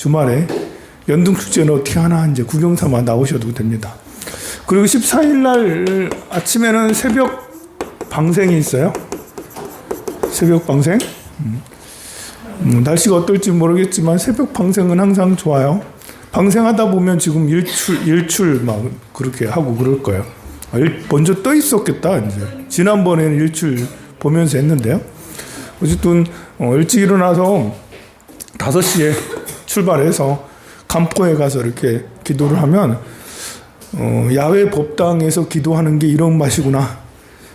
주말에 연등축제는 어떻게 하나 이제 구경 삼아 나오셔도 됩니다. 그리고 14일 날 아침에는 새벽 방생이 있어요. 새벽 방생. 날씨가 어떨지 모르겠지만 새벽 방생은 항상 좋아요. 방생하다 보면 지금 일출 막 그렇게 하고 그럴 거예요. 먼저 떠 있었겠다. 이제 지난번에는 일출 보면서 했는데요. 어쨌든 일찍 일어나서 5시에 출발해서 간포에 가서 이렇게 기도를 하면 야외 법당에서 기도하는 게 이런 맛이구나.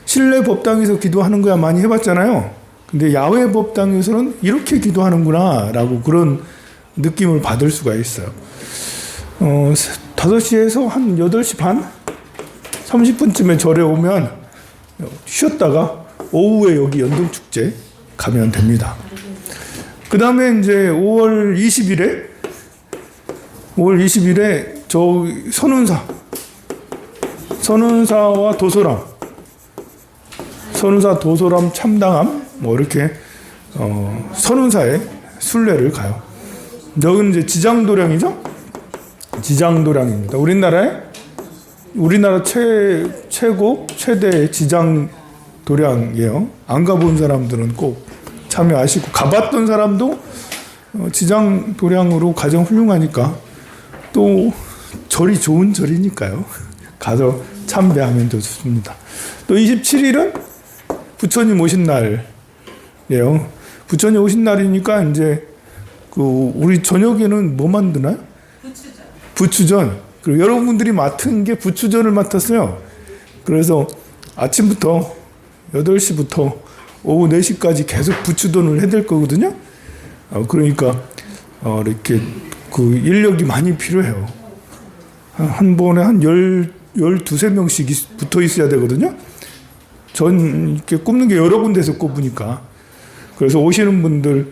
실내 법당에서 기도하는 거야 많이 해봤잖아요. 근데 야외 법당에서는 이렇게 기도하는구나 라고 그런 느낌을 받을 수가 있어요. 5시에서 한 8시 반? 30분쯤에 절에 오면 쉬었다가 오후에 여기 연등축제 가면 됩니다. 그 다음에 이제 5월 20일에 저 선운사와 도소람, 도소람 참당함, 뭐 이렇게, 선운사에 순례를 가요. 여기는 이제 지장도량이죠? 지장도량입니다. 우리나라 최대 지장도량이에요. 안 가본 사람들은 꼭 참여하시고, 가봤던 사람도 지장도량으로 가장 훌륭하니까 또 절이 좋은 절이니까요. 가서 참배하면 더 좋습니다. 또 27일은 부처님 오신 날이에요. 부처님 오신 날이니까 이제 우리 저녁에는 뭐 만드나요? 부추전. 그리고 여러분들이 맡은 게 부추전을 맡았어요. 그래서 아침부터 8시부터 오후 4시까지 계속 부추전을 해야 될 거거든요. 그러니까 이렇게 인력이 많이 필요해요. 한 번에 한 12~13명씩 붙어 있어야 되거든요. 전 이렇게 굽는 게 여러 군데서 굽으니까. 그래서 오시는 분들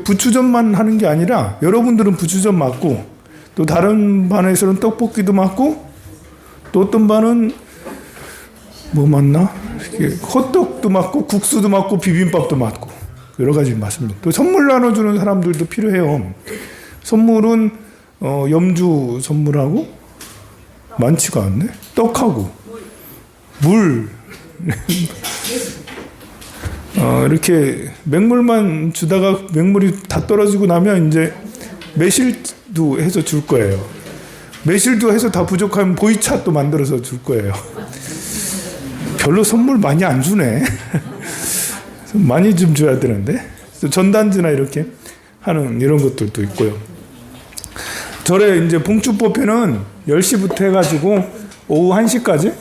부추전만 하는 게 아니라 여러분들은 부추전 맡고 또 다른 반에서는 떡볶이도 맡고 또 어떤 반은 뭐 맡나? 호떡도 맡고 국수도 맡고 비빔밥도 맡고 여러 가지 맡습니다. 또 선물 나눠주는 사람들도 필요해요. 선물은 염주 선물하고 많지가 않네. 떡하고 물 이렇게 맹물만 주다가 맹물이 다 떨어지고 나면 이제 매실도 해서 줄 거예요. 매실도 해서 다 부족하면 보이차 또 만들어서 줄 거예요. 별로 선물 많이 안 주네. 많이 좀 줘야 되는데. 전단지나 이렇게 하는 이런 것들도 있고요. 절에 이제 봉축법회는 10시부터 해가지고 오후 1시까지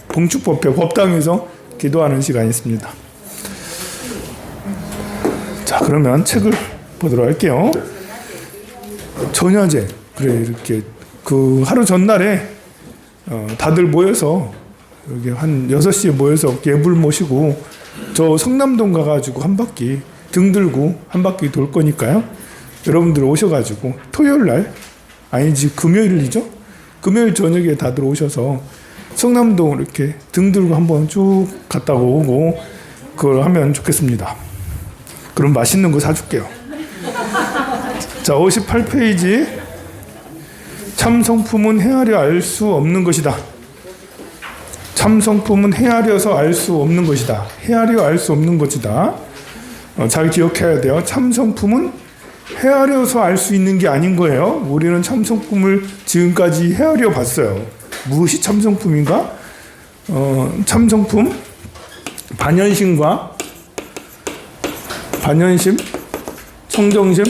봉축법회 법당에서 기도하는 시간이 있습니다. 자, 그러면 책을 보도록 할게요. 전야제. 그래, 이렇게 하루 전날에 다들 모여서 여기 한 6시에 모여서 예불 모시고 저 성남동 가가지고 한 바퀴 등 들고 한 바퀴 돌 거니까요. 여러분들 오셔가지고 토요일 날 아니지 금요일이죠. 금요일 저녁에 다들 오셔서 성남동 이렇게 등 들고 한번 쭉 갔다 오고 그걸 하면 좋겠습니다. 그럼 맛있는 거 사줄게요. 자, 58페이지. 참 성품은 헤아려 알 수 없는 것이다. 참 성품은 헤아려서 알 수 없는 것이다. 헤아려 알 수 없는 것이다. 잘 기억해야 돼요. 참 성품은 헤아려서 알 수 있는 게 아닌 거예요. 우리는 참 성품을 지금까지 헤아려 봤어요. 무엇이 참 성품인가? 참 성품, 반연심, 청정심.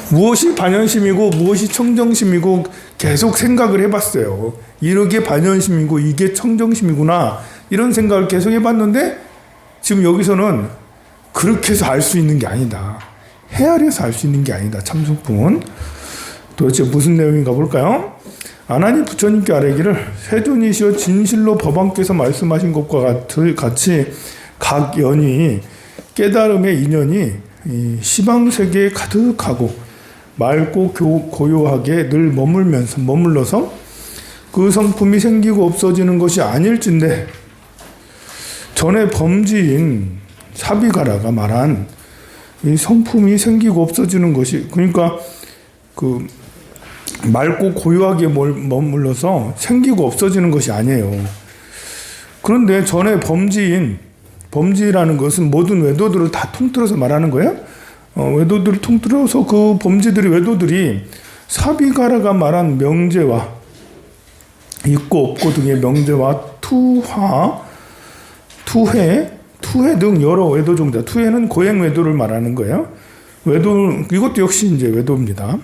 무엇이 반연심이고 무엇이 청정심이고 계속 생각을 해봤어요. 이게 반연심이고 이게 청정심이구나. 이런 생각을 계속 해봤는데 지금 여기서는 그렇게 해서 알 수 있는 게 아니다. 헤아려서 알 수 있는 게 아니다. 참 성품은. 도대체 무슨 내용인가 볼까요? 아나니 부처님께 아뢰기를 세존이시여 진실로 법왕께서 말씀하신 것과 같이 각 연이 깨달음의 인연이 시방세계에 가득하고 맑고 고요하게 늘 머물러서 그 성품이 생기고 없어지는 것이 아닐진데 전에 범지인 사비가라가 말한 이 성품이 생기고 없어지는 것이, 그러니까 그 맑고 고요하게 머물러서 생기고 없어지는 것이 아니에요. 그런데 전에 범죄라는 것은 모든 외도들을 다 통틀어서 말하는 거예요. 외도들을 통틀어서 그 외도들이 사비가라가 말한 명제와 있고 없고 등의 명제와 투회 등 여러 외도 종자, 투회는 고행 외도를 말하는 거예요. 이것도 역시 이제 외도입니다.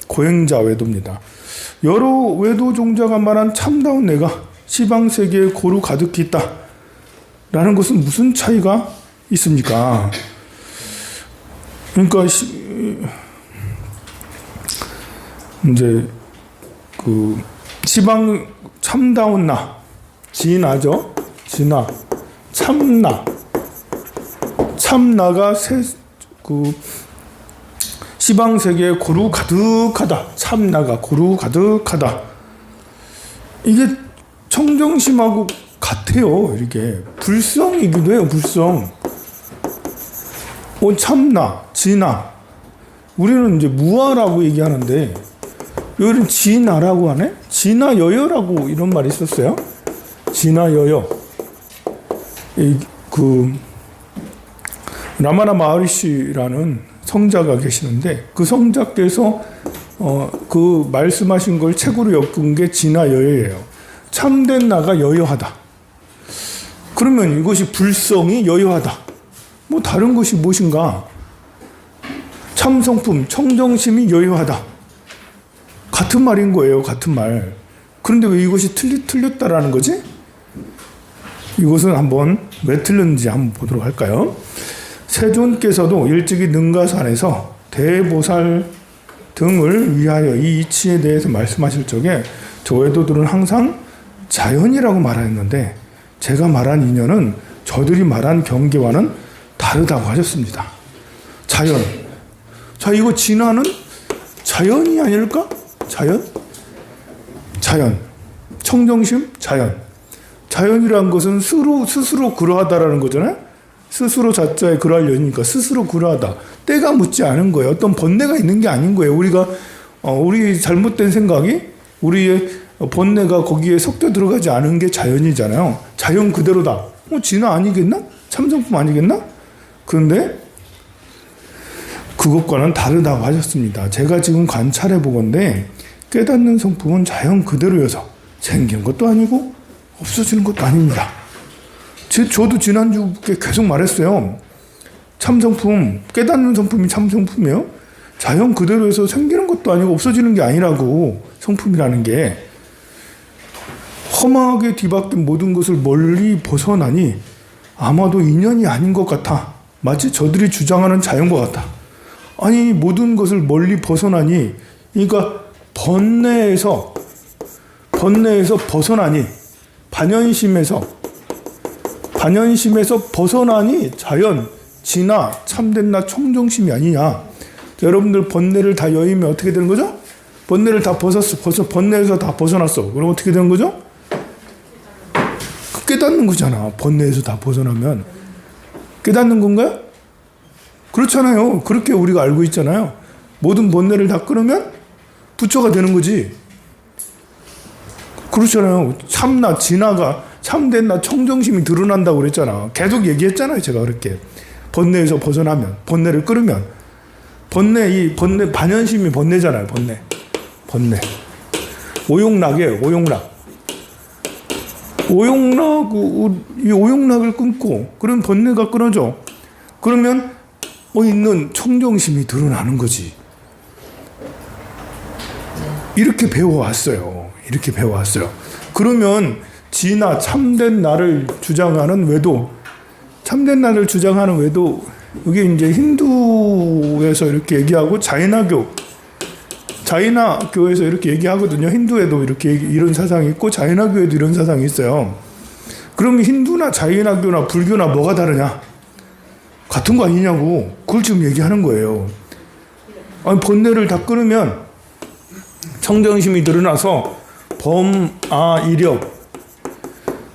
고행자 외도입니다. 여러 외도 종자가 말한 참다운 내가 시방 세계에 고루 가득히 있다. 라는 것은 무슨 차이가 있습니까? 그러니까 이제 그 시방 참다운 나, 진나죠. 진나, 참나가 시방 세계에 고루 가득하다. 참나가 고루 가득하다. 이게 청정심하고 같아요. 이렇게 불성이기도 해요. 불성. 참나, 진나. 우리는 이제 무아라고 얘기하는데 여기는 진나라고 하네. 진나여여라고 이런 말이 있었어요. 진나여여. 라마나 마하리시라는 성자가 계시는데 그 성자께서 그 말씀하신 걸 책으로 엮은 게 진나여여예요. 참된 나가 여여하다. 그러면 이것이 불성이 여여하다. 뭐 다른 것이 무엇인가? 참성품, 청정심이 여여하다. 같은 말인 거예요. 같은 말. 그런데 왜 이것이 틀렸다라는 거지? 이것은 한번 왜 틀렸는지 한번 보도록 할까요? 세존께서도 일찍이 능가산에서 대보살 등을 위하여 이 이치에 대해서 말씀하실 적에 저 외도들은 항상 자연이라고 말하였는데 제가 말한 인연은 저들이 말한 경계와는 다르다고 하셨습니다. 자연. 자, 이거 진화는 자연이 아닐까? 자연. 청정심? 자연. 자연이란 것은 스스로 그러하다라는 거잖아요. 스스로 자자에 그러하려니까 스스로 그러하다. 때가 묻지 않은 거예요. 어떤 번뇌가 있는 게 아닌 거예요. 우리 잘못된 생각이 우리의 번뇌가 거기에 섞여 들어가지 않은 게 자연이잖아요. 자연 그대로다. 진화 아니겠나? 참성품 아니겠나? 그런데 그것과는 다르다고 하셨습니다. 제가 지금 관찰해 보건데 깨닫는 성품은 자연 그대로여서 생긴 것도 아니고 없어지는 것도 아닙니다. 저도 지난주에 계속 말했어요. 참성품, 깨닫는 성품이 참성품이에요. 자연 그대로여서 생기는 것도 아니고 없어지는 게 아니라고. 성품이라는 게 험하게 뒤바뀐 모든 것을 멀리 벗어나니 아마도 인연이 아닌 것 같아. 마치 저들이 주장하는 자연과 같아. 아니, 모든 것을 멀리 벗어나니, 그러니까 번뇌에서 벗어나니, 반연심에서 벗어나니 자연, 진화, 참된 나, 청정심이 아니냐. 여러분들 번뇌를 다 여의면 어떻게 되는 거죠? 번뇌를 다 번뇌에서 다 벗어났어. 그럼 어떻게 되는 거죠? 깨닫는 거잖아. 번뇌에서 다 벗어나면. 깨닫는 건가요? 그렇잖아요. 그렇게 우리가 알고 있잖아요. 모든 번뇌를 다 끊으면 부처가 되는 거지. 그렇잖아요. 참나, 진화가, 참된 나, 청정심이 드러난다고 그랬잖아. 계속 얘기했잖아요. 제가 그렇게. 번뇌에서 벗어나면, 번뇌를 끊으면. 번뇌, 반연심이 번뇌잖아요. 번뇌. 오용락이에요. 이 오용락을 끊고, 그럼 번뇌가 끊어져. 그러면, 있는 청정심이 드러나는 거지. 이렇게 배워왔어요. 그러면, 진화, 참된 나를 주장하는 외도, 이게 이제 힌두에서 이렇게 얘기하고 자이나교에서 이렇게 얘기하거든요. 힌두에도 이런 사상이 있고 자이나교에도 이런 사상이 있어요. 그럼 힌두나 자이나교나 불교나 뭐가 다르냐? 같은 거 아니냐고. 그걸 지금 얘기하는 거예요. 아니, 번뇌를 다 끊으면 청정심이 드러나서 이력.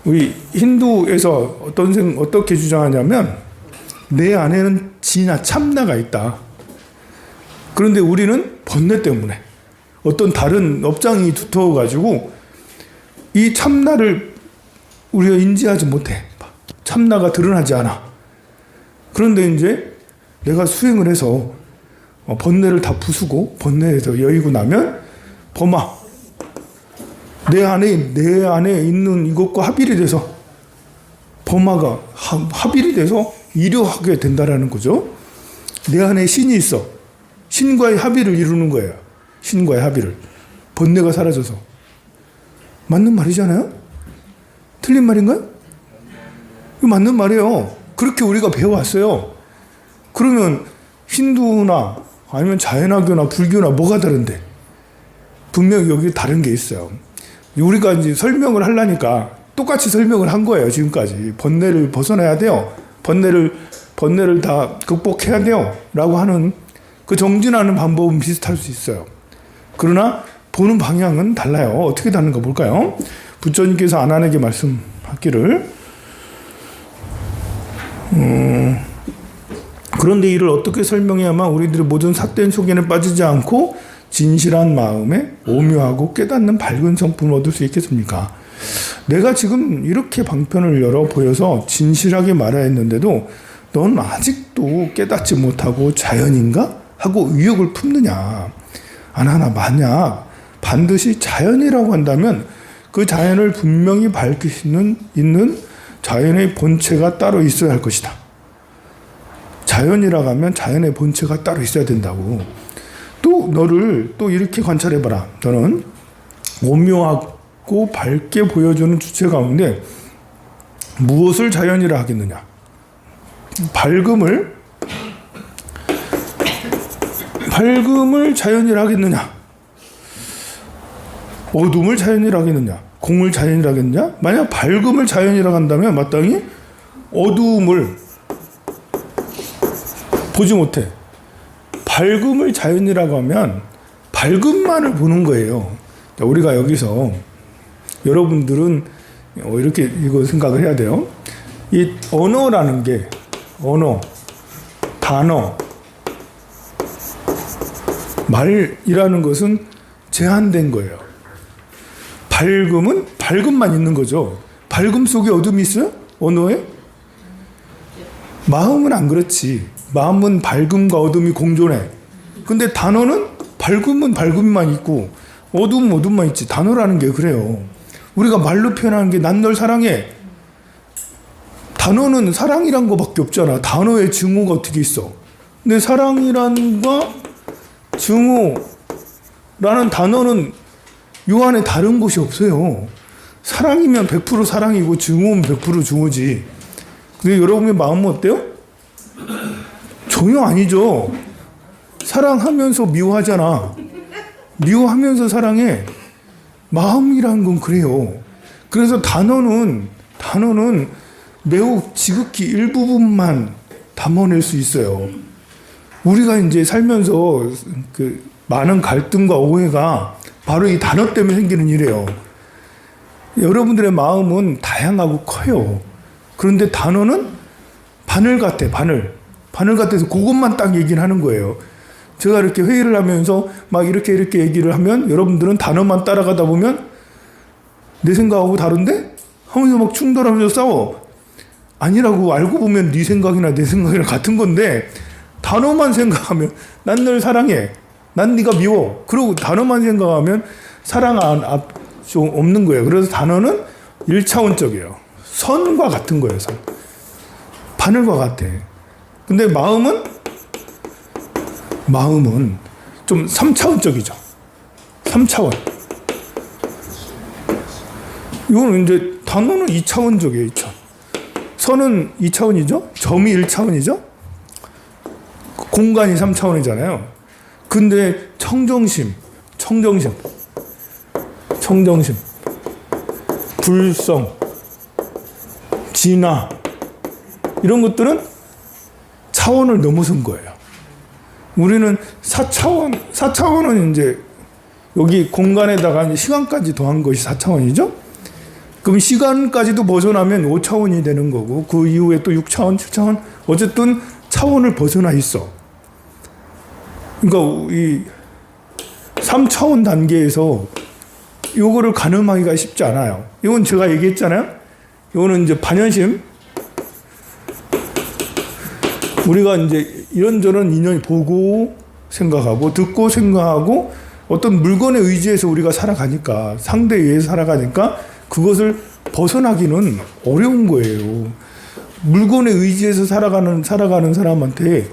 우리 힌두에서 어떻게 주장하냐면 내 안에는 진화, 참나가 있다. 그런데 우리는 번뇌 때문에 어떤 다른 업장이 두터워가지고 이 참나를 우리가 인지하지 못해. 참나가 드러나지 않아. 그런데 이제 내가 수행을 해서 번뇌를 다 부수고 번뇌에서 여의고 나면 범아, 내 안에 있는 이것과 합일이 돼서 범아가 합일이 돼서 이료하게 된다라는 거죠. 내 안에 신이 있어. 신과의 합의를 이루는 거예요. 신과의 합의를. 번뇌가 사라져서. 맞는 말이잖아요? 틀린 말인가요? 이거 맞는 말이에요. 그렇게 우리가 배워왔어요. 그러면 힌두나 아니면 자연화교나 불교나 뭐가 다른데? 분명히 여기 다른 게 있어요. 우리가 이제 설명을 하려니까 똑같이 설명을 한 거예요. 지금까지. 번뇌를 벗어나야 돼요. 번뇌를 다 극복해야 돼요. 라고 하는 그 정진하는 방법은 비슷할 수 있어요. 그러나 보는 방향은 달라요. 어떻게 다른가 볼까요? 부처님께서 아난에게 말씀하기를 그런데 이를 어떻게 설명해야만 우리들의 모든 삿된 속에는 빠지지 않고 진실한 마음에 오묘하고 깨닫는 밝은 성품을 얻을 수 있겠습니까? 내가 지금 이렇게 방편을 열어 보여서 진실하게 말해야 했는데도 넌 아직도 깨닫지 못하고 자연인가? 하고 의혹을 품느냐? 아나나, 만약 반드시 자연이라고 한다면 그 자연을 분명히 밝힐 수 있는 자연의 본체가 따로 있어야 할 것이다. 자연이라고 하면 자연의 본체가 따로 있어야 된다고. 또 너를 또 이렇게 관찰해봐라. 너는 오묘하고 밝게 보여주는 주체 가운데 무엇을 자연이라 하겠느냐? 밝음을 자연이라 하겠느냐? 어둠을 자연이라 하겠느냐? 공을 자연이라 하겠느냐? 만약 밝음을 자연이라 한다면 마땅히 어두움을 보지 못해. 밝음을 자연이라고 하면 밝음만을 보는 거예요. 우리가 여기서 여러분들은 이렇게 이거 생각을 해야 돼요. 이 언어라는 게 언어, 단어, 말이라는 것은 제한된 거예요. 밝음은 밝음만 있는 거죠. 밝음 속에 어둠이 있어요? 언어에? 마음은 안 그렇지. 마음은 밝음과 어둠이 공존해. 근데 단어는 밝음은 밝음만 있고 어둠은 어둠만 있지. 단어라는 게 그래요. 우리가 말로 표현하는 게 난 널 사랑해. 단어는 사랑이란 거밖에 없잖아. 단어의 증오가 어떻게 있어. 근데 사랑이란과 증오라는 단어는 요 안에 다른 것이 없어요. 사랑이면 100% 사랑이고 증오면 100% 증오지. 근데 여러분의 마음은 어때요? 전혀 아니죠. 사랑하면서 미워하잖아. 미워하면서 사랑해. 마음이란 건 그래요. 그래서 단어는 매우 지극히 일부분만 담아낼 수 있어요. 우리가 이제 살면서 그 많은 갈등과 오해가 바로 이 단어 때문에 생기는 일이에요. 여러분들의 마음은 다양하고 커요. 그런데 단어는 바늘 같아, 바늘. 바늘 같아서 그것만 딱 얘기를 하는 거예요. 제가 이렇게 회의를 하면서 막 이렇게 얘기를 하면 여러분들은 단어만 따라가다 보면 내 생각하고 다른데? 하면서 막 충돌하면서 싸워. 아니라고. 알고 보면 네 생각이나 내 생각이랑 같은 건데 단어만 생각하면 난 널 사랑해. 난 네가 미워. 그러고 단어만 생각하면 사랑 좀 없는 거예요. 그래서 단어는 1차원적이에요. 선과 같은 거예요. 선. 바늘과 같아. 근데 마음은 좀 3차원적이죠. 3차원. 이거는 이제 단어는 2차원적이에요. 2차원. 선은 2차원이죠. 점이 1차원이죠. 공간이 3차원이잖아요. 근데 청정심, 불성, 진화 이런 것들은 차원을 넘어선 거예요. 우리는 4차원은 이제 여기 공간에다가 이제 시간까지 더한 것이 4차원이죠. 그럼 시간까지도 벗어나면 5차원이 되는 거고 그 이후에 또 6차원, 7차원 어쨌든 차원을 벗어나 있어. 그러니까 이 3차원 단계에서 요거를 가늠하기가 쉽지 않아요. 이건 제가 얘기했잖아요. 이거는 이제 반연심. 우리가 이제 이런저런 인연이 보고 생각하고 듣고 생각하고 어떤 물건에 의지해서 우리가 살아가니까, 상대에 의해서 살아가니까 그것을 벗어나기는 어려운 거예요. 물건에 의지해서 살아가는 사람한테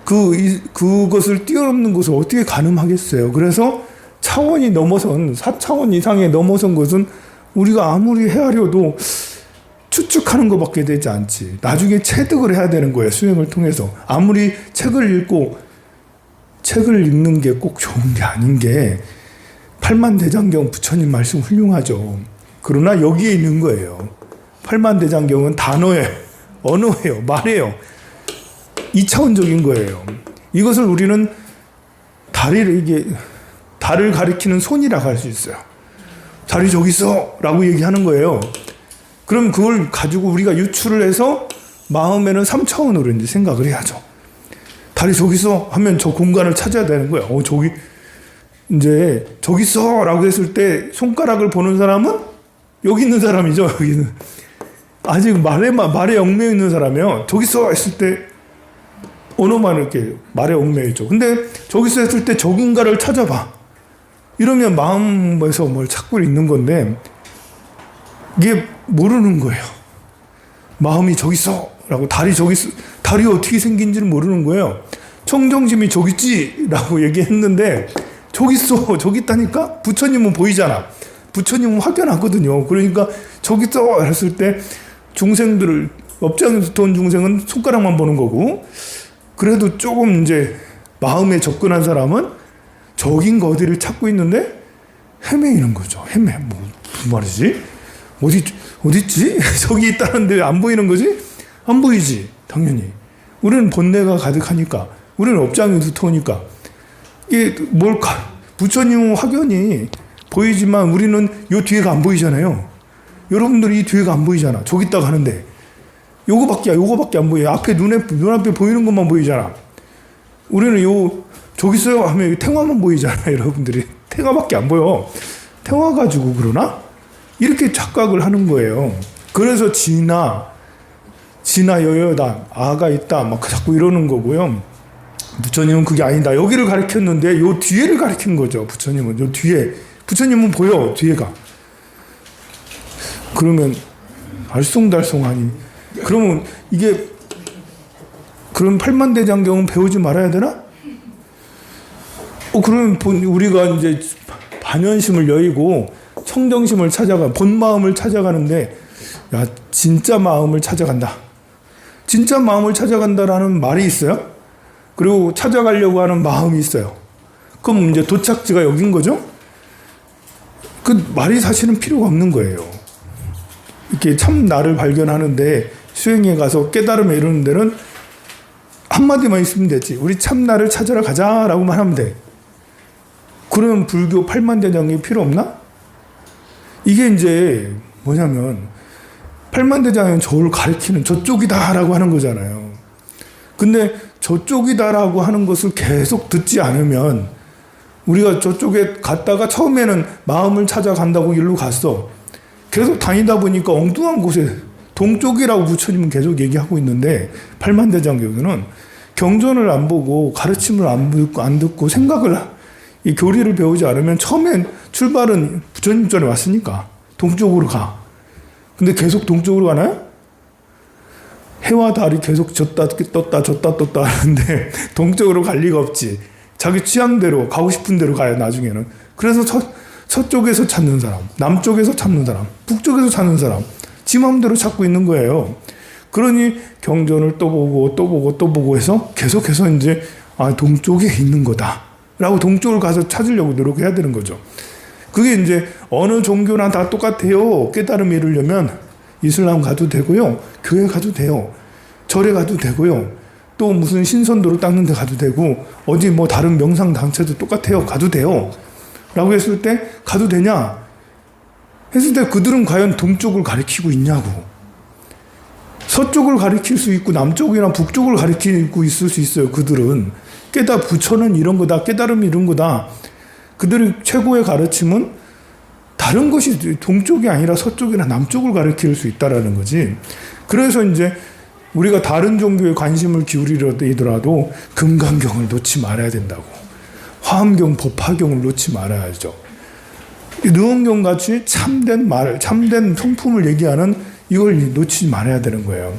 그것을 뛰어넘는 것을 어떻게 가늠하겠어요. 그래서 차원이 넘어선 4차원 이상에 넘어선 것은 우리가 아무리 헤아려도 추측하는 것밖에 되지 않지. 나중에 체득을 해야 되는 거예요. 수행을 통해서. 아무리 책을 읽는 게 꼭 좋은 게 아닌 게, 팔만대장경 부처님 말씀 훌륭하죠. 그러나 여기에 있는 거예요. 팔만대장경은 단어예요. 언어예요. 말이에요. 2차원적인 거예요. 이것을 우리는 달을 가리키는 손이라고 할 수 있어요. 달이 저기 있어! 라고 얘기하는 거예요. 그럼 그걸 가지고 우리가 유출을 해서 마음에는 3차원으로 이제 생각을 해야죠. 달이 저기 있어! 하면 저 공간을 찾아야 되는 거예요. 저기 있어! 라고 했을 때 손가락을 보는 사람은 여기 있는 사람이죠. 여기는. 아직 말에 얽매여 있는 사람이요. 저기 있어! 했을 때 언어만 이렇게 말에 얽매여 있죠. 근데 저기 있어! 했을 때 저긴가를 찾아봐. 이러면 마음에서 뭘 찾고 있는 건데, 이게 모르는 거예요. 마음이 저기 있어! 라고, 달이 저기 있어! 달이 어떻게 생긴지를 모르는 거예요. 청정심이 저기 있지! 라고 얘기했는데, 저기 있어! 저기 있다니까? 부처님은 보이잖아. 부처님은 확연하거든요. 그러니까 저기 있어! 했을 때 중생들을, 업장에서 돈 중생은 손가락만 보는 거고, 그래도 조금 이제 마음에 접근한 사람은 저긴 거 어디를 찾고 있는데 헤매이는 거죠. 무슨 말이지? 어딨지? 저기 있다는데 왜 안 보이는 거지? 안 보이지. 당연히. 우리는 본내가 가득하니까. 우리는 업장이 두터우니까. 이게 부처님은 확연히 보이지만 우리는 요 뒤에가 안 보이잖아요. 여러분들이 이 뒤에가 안 보이잖아. 저기 있다가 하는데. 요거밖에 안 보여요. 눈앞에 보이는 것만 보이잖아. 우리는 저기 있어요 하면 탱화만 보이잖아. 여러분들이. 탱화밖에 안 보여. 탱화 가지고 그러나? 이렇게 착각을 하는 거예요. 그래서 진아 여여다, 아가 있다, 막 자꾸 이러는 거고요. 부처님은 그게 아니다. 여기를 가리켰는데 요 뒤에를 가리킨 거죠. 부처님은 요 뒤에. 부처님은 보여, 뒤에가. 그러면 알쏭달쏭하니. 그러면 그럼 팔만대장경은 배우지 말아야 되나? 그러면 우리가 이제 반연심을 여의고 청정심을 본 마음을 찾아가는데, 야, 진짜 마음을 찾아간다. 진짜 마음을 찾아간다라는 말이 있어요. 그리고 찾아가려고 하는 마음이 있어요. 그럼 이제 도착지가 여긴 거죠? 그 말이 사실은 필요가 없는 거예요. 이렇게 참 나를 발견하는데 수행에 가서 깨달음에 이르는 데는 한마디만 있으면 되지. 우리 참 나를 찾으러 가자라고만 하면 돼. 그러면 불교 팔만대장이 필요 없나? 이게 이제 뭐냐면, 팔만대장은 저를 가리키는 저쪽이다라고 하는 거잖아요. 근데 저쪽이다라고 하는 것을 계속 듣지 않으면, 우리가 저쪽에 갔다가 처음에는 마음을 찾아간다고 일로 갔어. 계속 다니다 보니까 엉뚱한 곳에, 동쪽이라고 부처님은 계속 얘기하고 있는데, 팔만대장경에는 경전을 안 보고 가르침을 안 듣고 이 교리를 배우지 않으면, 처음엔 출발은 부처님 전에 왔으니까 동쪽으로 가. 근데 계속 동쪽으로 가나요? 해와 달이 계속 졌다 떴다 하는데 동쪽으로 갈 리가 없지. 자기 취향대로 가고 싶은 대로 가요, 나중에는. 그래서 서쪽에서 찾는 사람, 남쪽에서 찾는 사람, 북쪽에서 찾는 사람, 지 마음대로 찾고 있는 거예요. 그러니 경전을 또 보고 해서 계속해서 이제 동쪽에 있는 거다 라고 동쪽을 가서 찾으려고 노력해야 되는 거죠. 그게 이제 어느 종교나 다 똑같아요. 깨달음을 이루려면 이슬람 가도 되고요, 교회 가도 돼요, 절에 가도 되고요, 또 무슨 신선도를 닦는 데 가도 되고, 어디 뭐 다른 명상 단체도 똑같아요. 가도 돼요 라고 했을 때, 가도 되냐 했을 때 그들은 과연 동쪽을 가리키고 있냐고. 서쪽을 가리킬 수 있고 남쪽이나 북쪽을 가리키고 있을 수 있어요. 그들은 부처는 이런 거다, 깨달음이 이런 거다. 그들의 최고의 가르침은 다른 것이 동쪽이 아니라 서쪽이나 남쪽을 가리킬 수 있다라는 거지. 그래서 이제 우리가 다른 종교에 관심을 기울이더라도 금강경을 놓지 말아야 된다고. 화엄경, 법화경을 놓지 말아야죠. 르원경 같이 참된 성품을 얘기하는 이걸 놓치지 말아야 되는 거예요.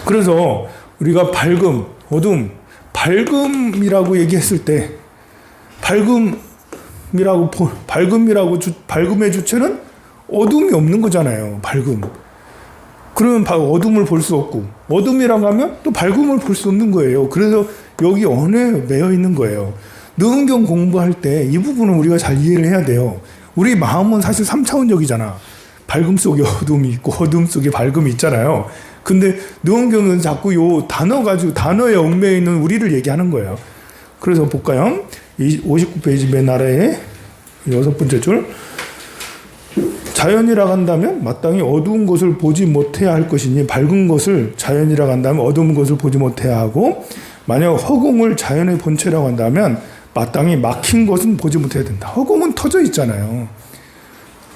그래서 우리가 밝음, 어둠, 밝음이라고 얘기했을 때 밝음의 주체는 어둠이 없는 거잖아요. 밝음. 그러면 어둠을 볼 수 없고, 어둠이라고 하면 또 밝음을 볼 수 없는 거예요. 그래서 여기 언어에 매여 있는 거예요. 르원경 공부할 때 이 부분은 우리가 잘 이해를 해야 돼요. 우리 마음은 사실 3차원적이잖아. 밝음 속에 어둠이 있고 어둠 속에 밝음이 있잖아요. 근데 르원경은 자꾸 요 단어에 얽매여 있는 우리를 얘기하는 거예요. 그래서 볼까요? 59페이지 맨 아래에 6번째 줄. 자연이라고 한다면 마땅히 어두운 것을 보지 못해야 할 것이니 밝은 것을 자연이라고 한다면 어두운 것을 보지 못해야 하고, 만약 허공을 자연의 본체라고 한다면 마땅히 막힌 것은 보지 못해야 된다. 허공은 터져 있잖아요.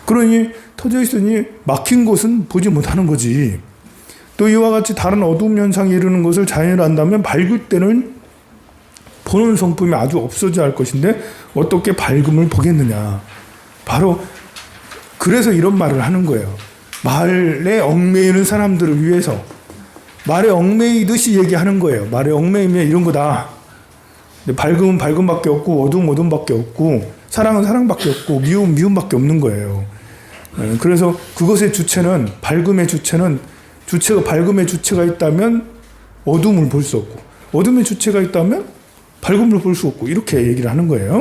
그러니 터져 있으니 막힌 것은 보지 못하는 거지. 또 이와 같이 다른 어두움 현상이 이르는 것을 자연이라 한다면 밝을 때는 보는 성품이 아주 없어져야 할 것인데 어떻게 밝음을 보겠느냐. 바로 그래서 이런 말을 하는 거예요. 말에 얽매이는 사람들을 위해서 말에 얽매이듯이 얘기하는 거예요. 말에 얽매이면 이런 거다. 밝음은 밝음밖에 없고 어두움 어둠밖에 없고 사랑은 사랑밖에 없고 미움 미움밖에 없는 거예요. 그래서 그것의 주체는 밝음의 주체가 있다면 어둠을 볼 수 없고 어둠의 주체가 있다면 밝음을 볼 수 없고 이렇게 얘기를 하는 거예요.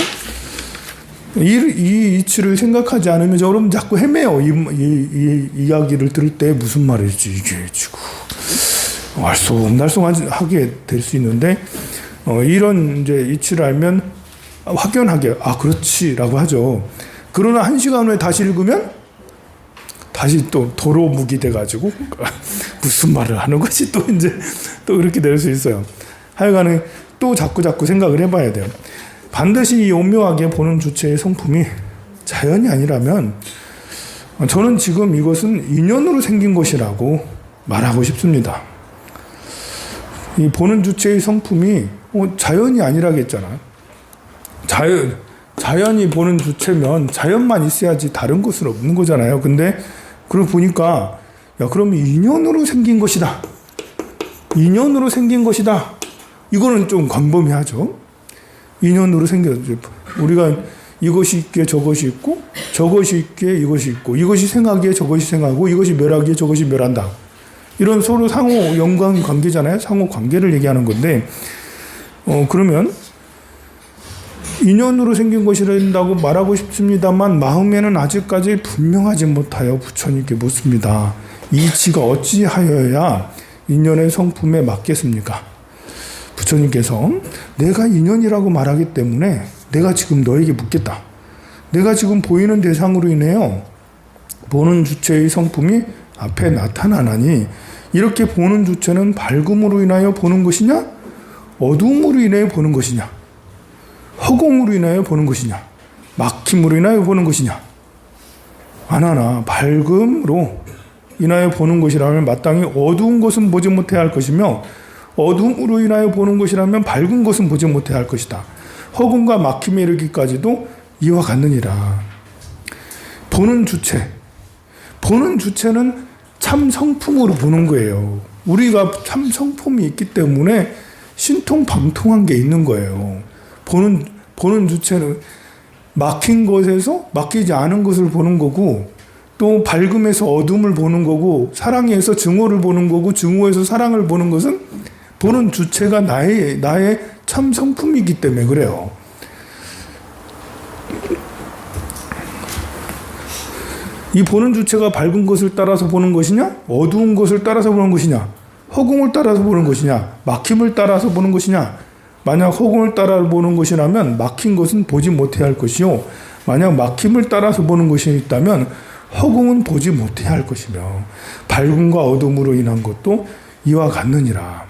이 이치를 생각하지 않으면 여러분 자꾸 헤매요. 이 이야기를 들을 때 무슨 말이지 이게 지금 알쏭달쏭하게 될 수 있는데 이런 이제 이치를 알면 확연하게 그렇지라고 하죠. 그러나 1시간 후에 다시 읽으면 다시 또 도로묵이 돼가지고 무슨 말을 하는 것이 또 그렇게 될 수 있어요. 하여간에 또 자꾸 생각을 해봐야 돼요. 반드시 이 오묘하게 보는 주체의 성품이 자연이 아니라면 저는 지금 이것은 인연으로 생긴 것이라고 말하고 싶습니다. 이 보는 주체의 성품이 자연이 아니라겠잖아. 자연이 보는 주체면 자연만 있어야지 다른 것은 없는 거잖아요. 근데 그걸 보니까 그럼 인연으로 생긴 것이다. 인연으로 생긴 것이다. 이거는 좀 광범위하죠. 인연으로 생겨서 우리가 이것이 있기에 저것이 있고 저것이 있기에 이것이 있고 이것이 생하기에 저것이 생하고 이것이 멸하기에 저것이 멸한다. 이런 서로 상호 연관 관계잖아요. 상호 관계를 얘기하는 건데 그러면 인연으로 생긴 것이라고 말하고 싶습니다만 마음에는 아직까지 분명하지 못하여 부처님께 묻습니다. 이치가 어찌하여야 인연의 성품에 맞겠습니까? 부처님께서 내가 인연이라고 말하기 때문에 내가 지금 너에게 묻겠다. 내가 지금 보이는 대상으로 인해요. 보는 주체의 성품이 앞에 나타나나니 이렇게 보는 주체는 밝음으로 인하여 보는 것이냐? 어두움으로 인하여 보는 것이냐? 허공으로 인하여 보는 것이냐? 막힘으로 인하여 보는 것이냐? 아나나 밝음으로 인하여 보는 것이라면 마땅히 어두운 것은 보지 못해야 할 것이며 어둠으로 인하여 보는 것이라면 밝은 것은 보지 못해야 할 것이다. 허공과 막힘에 이르기까지도 이와 같느니라. 보는 주체는 참 성품으로 보는 거예요. 우리가 참 성품이 있기 때문에 신통방통한 게 있는 거예요. 보는 주체는 막힌 것에서 막히지 않은 것을 보는 거고 또 밝음에서 어둠을 보는 거고 사랑에서 증오를 보는 거고 증오에서 사랑을 보는 것은 보는 주체가 나의 참 성품이기 때문에 그래요. 이 보는 주체가 밝은 것을 따라서 보는 것이냐? 어두운 것을 따라서 보는 것이냐? 허공을 따라서 보는 것이냐? 막힘을 따라서 보는 것이냐? 만약 허공을 따라 보는 것이라면 막힌 것은 보지 못해야 할 것이요. 만약 막힘을 따라서 보는 것이 있다면 허공은 보지 못해야 할 것이며 밝음과 어둠으로 인한 것도 이와 같느니라.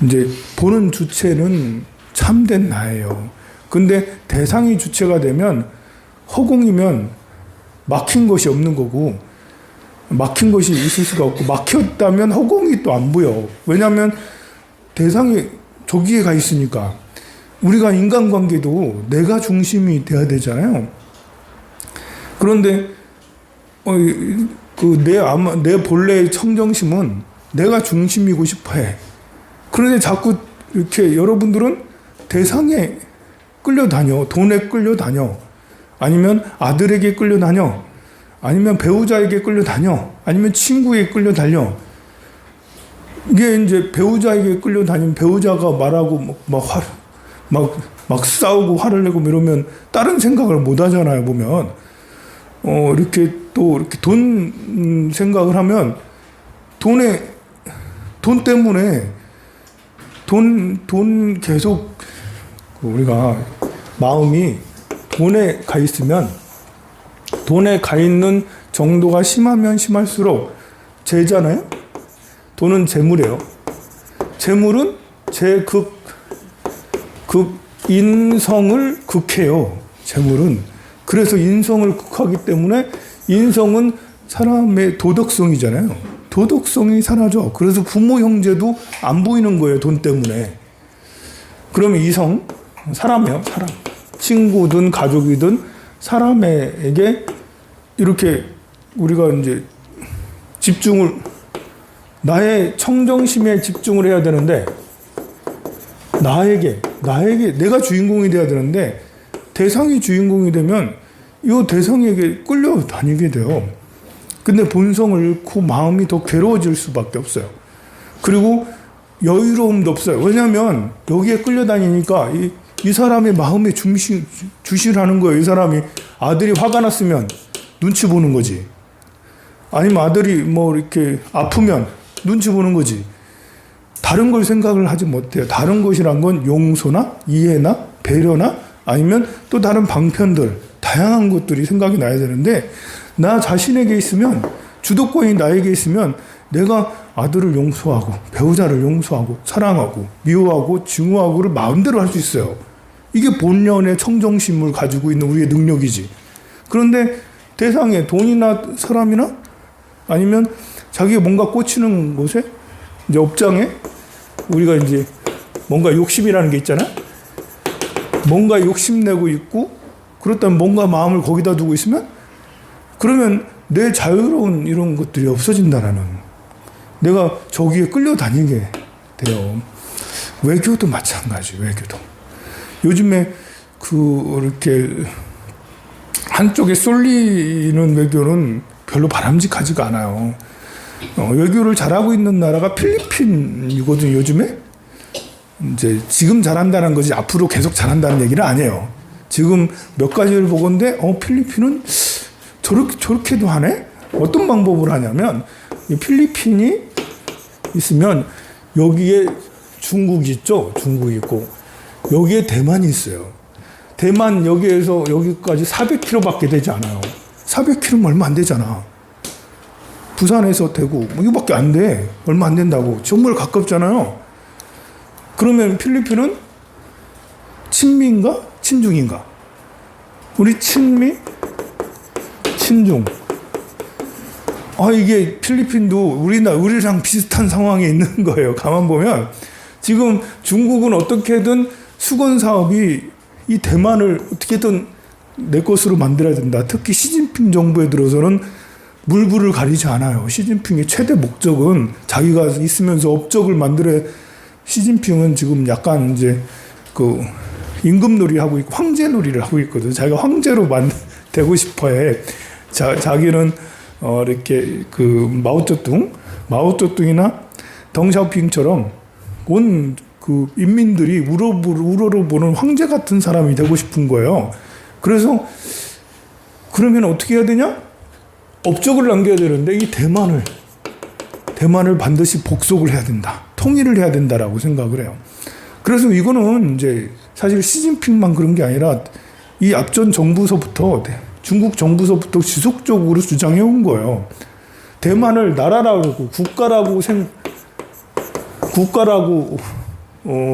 이제 보는 주체는 참된 나예요. 근데 대상이 주체가 되면 허공이면 막힌 것이 없는 거고, 막힌 것이 있을 수가 없고, 막혔다면 허공이 또 안 보여. 왜냐하면 대상이 저기에 가 있으니까. 우리가 인간관계도 내가 중심이 돼야 되잖아요. 그런데 내 본래의 청정심은 내가 중심이고 싶어해. 그런데 자꾸 이렇게 여러분들은 대상에 끌려다녀, 돈에 끌려다녀, 아니면 아들에게 끌려다녀, 아니면 배우자에게 끌려다녀, 아니면 친구에게 끌려다녀. 이게 이제 배우자에게 끌려다니면 배우자가 말하고 막 싸우고 화를 내고 이러면 다른 생각을 못 하잖아요, 보면. 이렇게 또 이렇게 돈 생각을 하면 돈 때문에 돈 계속 우리가 마음이 돈에 가 있으면 돈에 가 있는 정도가 심하면 심할수록 재잖아요. 돈은 재물이에요. 재물은 제 인성을 극해요. 재물은. 그래서 인성을 극하기 때문에 인성은 사람의 도덕성이잖아요. 도덕성이 사라져. 그래서 부모 형제도 안 보이는 거예요. 돈 때문에. 그러면 이성, 사람이요. 사람. 친구든 가족이든 사람에게 이렇게 우리가 이제 나의 청정심에 집중을 해야 되는데, 나에게 내가 주인공이 돼야 되는데, 대상이 주인공이 되면 이 대상에게 끌려다니게 돼요. 근데 본성을 잃고 마음이 더 괴로워질 수밖에 없어요. 그리고 여유로움도 없어요. 왜냐하면 여기에 끌려다니니까 이 사람의 마음에 주시라는 거예요. 이 사람이 아들이 화가 났으면 눈치 보는 거지. 아니면 아들이 이렇게 아프면 눈치 보는 거지. 다른 걸 생각을 하지 못해요. 다른 것이란 건 용서나 이해나 배려나 아니면 또 다른 방편들, 다양한 것들이 생각이 나야 되는데, 나 자신에게 있으면, 주도권이 나에게 있으면 내가 아들을 용서하고 배우자를 용서하고 사랑하고 미워하고 증오하고를 마음대로 할 수 있어요. 이게 본연의 청정심을 가지고 있는 우리의 능력이지. 그런데 대상에 돈이나 사람이나 아니면 자기가 뭔가 꽂히는 곳에, 이제 업장에 우리가 이제 뭔가 욕심이라는 게 있잖아. 뭔가 욕심내고 있고, 그렇다면 뭔가 마음을 거기다 두고 있으면, 그러면 내 자유로운 이런 것들이 없어진다라는, 내가 저기에 끌려다니게 돼요. 외교도 마찬가지. 외교도 요즘에 이렇게 한쪽에 쏠리는 외교는 별로 바람직하지가 않아요. 외교를 잘하고 있는 나라가 필리핀이거든요. 요즘에 이제 지금 잘한다는 거지 앞으로 계속 잘한다는 얘기는 아니에요. 지금 몇 가지를 보건데 필리핀은 저렇게도 하네? 어떤 방법을 하냐면, 이 필리핀이 있으면 여기에 중국이 있죠. 중국이 있고 여기에 대만이 있어요. 대만 여기에서 여기까지 400km밖에 되지 않아요. 400km면 얼마 안 되잖아. 부산에서 대구 이거밖에 안 돼. 얼마 안 된다고. 정말 가깝잖아요. 그러면 필리핀은 친미인가? 친중인가? 우리 친미? 친중. 이게 필리핀도 우리랑 비슷한 상황에 있는 거예요. 가만 보면 지금 중국은 어떻게든 수건 사업이 이 대만을 어떻게든 내 것으로 만들어야 된다. 특히 시진핑 정부에 들어서는 물불을 가리지 않아요. 시진핑의 최대 목적은 자기가 있으면서 업적을 만들어야. 시진핑은 지금 약간 이제 임금놀이 하고 있고 황제놀이를 하고 있거든. 자기가 황제로 되고 싶어해. 자기는 이렇게 마오쩌둥이나 덩샤오핑처럼 온 인민들이 우러러보는 황제 같은 사람이 되고 싶은 거예요. 그래서 그러면 어떻게 해야 되냐? 업적을 남겨야 되는데 이 대만을 반드시 복속을 해야 된다. 통일을 해야 된다라고 생각을 해요. 그래서 이거는 이제 사실 시진핑만 그런 게 아니라 이 앞전 정부서부터 중국 정부서부터 지속적으로 주장해 온 거예요. 대만을 나라라고 국가라고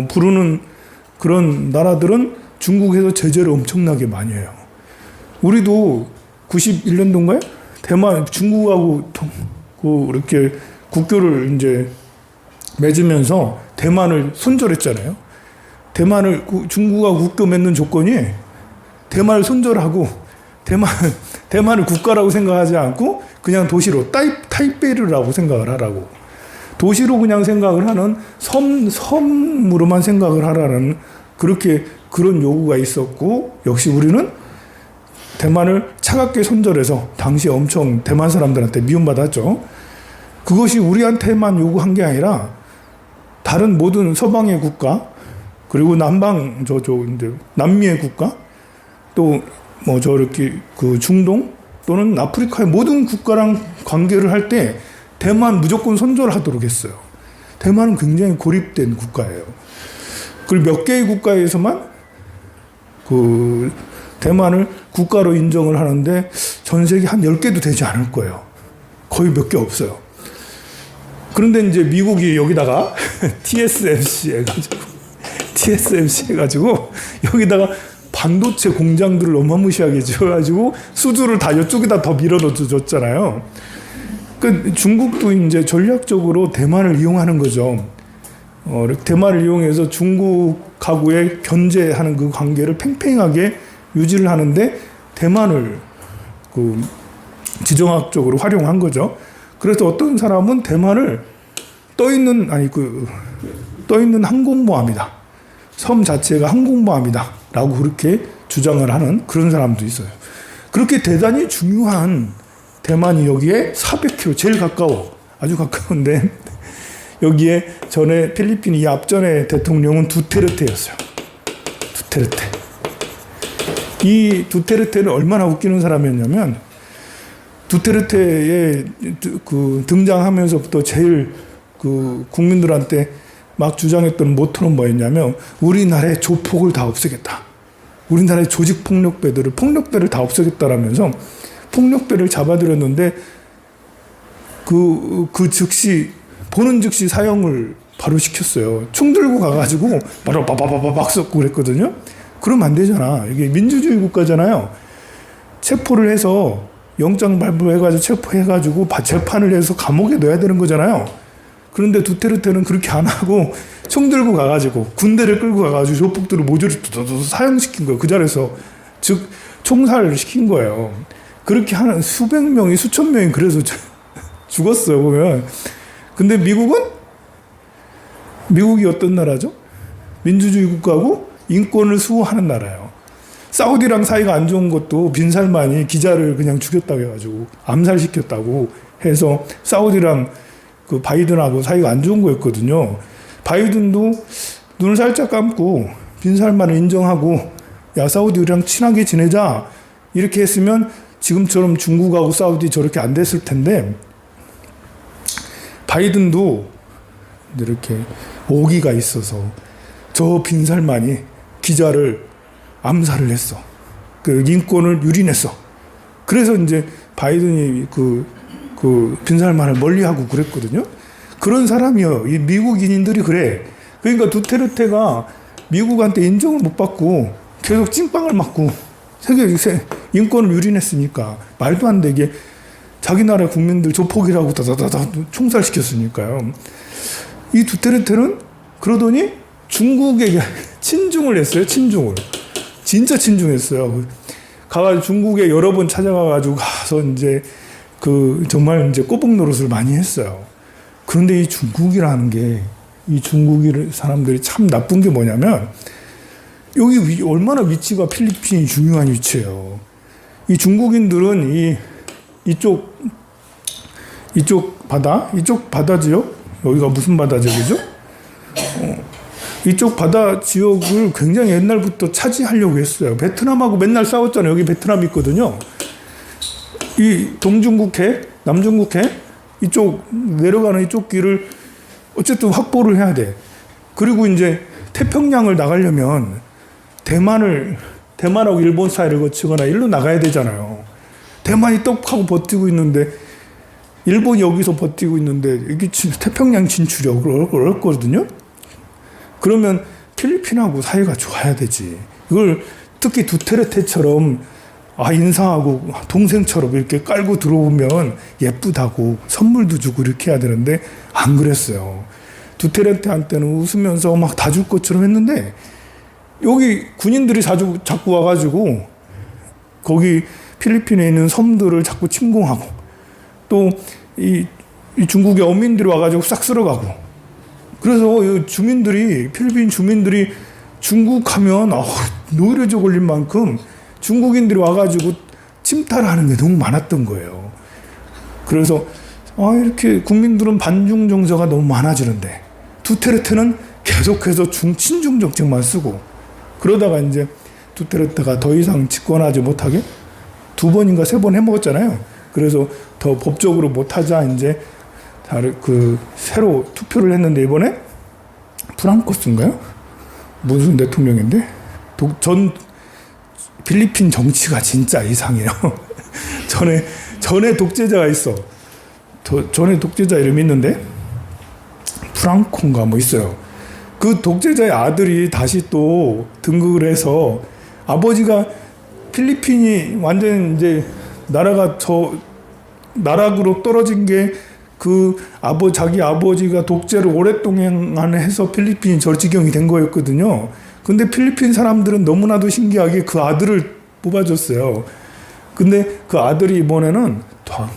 부르는 그런 나라들은 중국에서 제재를 엄청나게 많이 해요. 우리도 91년도인가요? 대만 중국하고 이렇게 국교를 이제 맺으면서 대만을 손절했잖아요. 중국하고 국교 맺는 조건이 대만을 손절하고 대만을 국가라고 생각하지 않고 그냥 도시로 타이베이라고 생각을 하라고. 도시로 그냥 생각을 하는 섬으로만 생각을 하라는 그런 요구가 있었고, 역시 우리는 대만을 차갑게 손절해서 당시에 엄청 대만 사람들한테 미움받았죠. 그것이 우리한테만 요구한 게 아니라 다른 모든 서방의 국가, 그리고 이제 남미의 국가, 또 뭐 저렇게 그 중동 또는 아프리카의 모든 국가랑 관계를 할 때 대만 무조건 손절하도록 했어요. 대만은 굉장히 고립된 국가예요. 그리고 몇 개의 국가에서만 그 대만을 국가로 인정을 하는데 전 세계 한 10개도 되지 않을 거예요. 거의 몇 개 없어요. 그런데 이제 미국이 여기다가 TSMC 해가지고 여기다가 반도체 공장들을 어마무시하게 지어가지고 수주를 다 이쪽에다 더 밀어넣어줬잖아요. 그 중국도 이제 전략적으로 대만을 이용하는 거죠. 대만을 이용해서 중국하고의 견제하는 그 관계를 팽팽하게 유지를 하는데 대만을 그 지정학적으로 활용한 거죠. 그래서 어떤 사람은 대만을 떠 있는 항공모함이다. 섬 자체가 항공모함이다. 라고 그렇게 주장을 하는 그런 사람도 있어요. 그렇게 대단히 중요한 대만이 여기에 400km 제일 가까워. 아주 가까운데 여기에 전에 필리핀 이 앞전에 대통령은 두테르테였어요. 두테르테. 이 두테르테는 얼마나 웃기는 사람이었냐면 두테르테의 그 등장하면서부터 제일 그 국민들한테 막 주장했던 모토는 뭐였냐면 우리나라의 조폭을 다 없애겠다. 우리나라의 조직 폭력배를 다 없애겠다라면서 폭력배를 잡아들였는데 그 즉시 보는 즉시 사형을 바로 시켰어요. 총 들고 가가지고 바로 막 쏘고 그랬거든요. 그러면 안 되잖아. 이게 민주주의 국가잖아요. 체포를 해서 영장 발부해가지고 체포해가지고 재판을 해서 감옥에 넣어야 되는 거잖아요. 그런데 두테르테는 그렇게 안 하고 총 들고 가가지고 군대를 끌고 가가지고 조폭들을 모조리 사형시킨 거예요. 그 자리에서 즉 총살을 시킨 거예요. 그렇게 하는 수백 명이 수천 명이 그래서 죽었어요 보면. 근데 미국이 어떤 나라죠? 민주주의 국가고 인권을 수호하는 나라예요. 사우디랑 사이가 안 좋은 것도 빈살만이 기자를 그냥 죽였다고 해가지고 암살시켰다고 해서 사우디랑 그 바이든하고 사이가 안 좋은 거였거든요. 바이든도 눈을 살짝 감고 빈살만을 인정하고 야 사우디랑 친하게 지내자 이렇게 했으면 지금처럼 중국하고 사우디 저렇게 안 됐을 텐데 바이든도 이렇게 오기가 있어서 저 빈살만이 기자를 암살을 했어. 그 인권을 유린했어. 그래서 이제 바이든이 그 빈살만을 멀리하고 그랬거든요. 그런 사람이요. 이 미국인들이 그래. 그러니까 두테르테가 미국한테 인정을 못 받고 계속 찐빵을 맞고 세계 인권을 유린했으니까 말도 안 되게 자기 나라 국민들 조폭이라고 다다다다 총살시켰으니까요. 이 두테르테는 그러더니 중국에게 친중을 했어요. 친중을. 진짜 친중했어요. 가가지고 중국에 여러 번 찾아가가지고 가서 이제 정말 이제 꼬북 노릇을 많이 했어요. 그런데 이 중국이라는 게, 이 중국 사람들이 참 나쁜 게 뭐냐면, 여기 얼마나 위치가 필리핀이 중요한 위치예요. 이 중국인들은 이쪽 바다 지역? 여기가 무슨 바다 지역이죠? 이쪽 바다 지역을 굉장히 옛날부터 차지하려고 했어요. 베트남하고 맨날 싸웠잖아요. 여기 베트남 있거든요. 이 동중국해, 남중국해 이쪽 내려가는 이쪽 길을 어쨌든 확보를 해야 돼. 그리고 이제 태평양을 나가려면 대만을 대만하고 일본 사이를 거치거나 일로 나가야 되잖아요. 대만이 떡하고 버티고 있는데 일본이 여기서 버티고 있는데 이게 태평양 진출이 어렵거든요. 그러면 필리핀하고 사이가 좋아야 되지. 이걸 특히 두테르테처럼 인사하고 동생처럼 이렇게 깔고 들어오면 예쁘다고 선물도 주고 이렇게 해야 되는데 안 그랬어요. 두테르테한테는 웃으면서 막 다 줄 것처럼 했는데 여기 군인들이 자꾸 와가지고 거기 필리핀에 있는 섬들을 자꾸 침공하고 또 이 중국의 어민들이 와가지고 싹 쓸어가고 그래서 필리핀 주민들이 중국 하면 노이로제 걸릴 만큼 중국인들이 와가지고 침탈하는 게 너무 많았던 거예요. 그래서 이렇게 국민들은 반중 정서가 너무 많아지는데 두테르테는 계속해서 친중 정책만 쓰고 그러다가 이제 두테르테가 더 이상 집권하지 못하게 2번인가 3번 해먹었잖아요. 그래서 더 법적으로 못하자 이제 새로 투표를 했는데 이번에 프랑코스인가요? 무슨 대통령인데 전 필리핀 정치가 진짜 이상해요. 전에 독재자가 있어. 전에 독재자 이름이 있는데 프랑코인가 뭐 있어요. 그 독재자의 아들이 다시 또 등극을 해서 아버지가 필리핀이 완전 이제 나락으로 떨어진 게 자기 아버지가 독재를 오랫동안 해서 필리핀이 저 지경이 된 거였거든요. 근데 필리핀 사람들은 너무나도 신기하게 그 아들을 뽑아줬어요. 근데 그 아들이 이번에는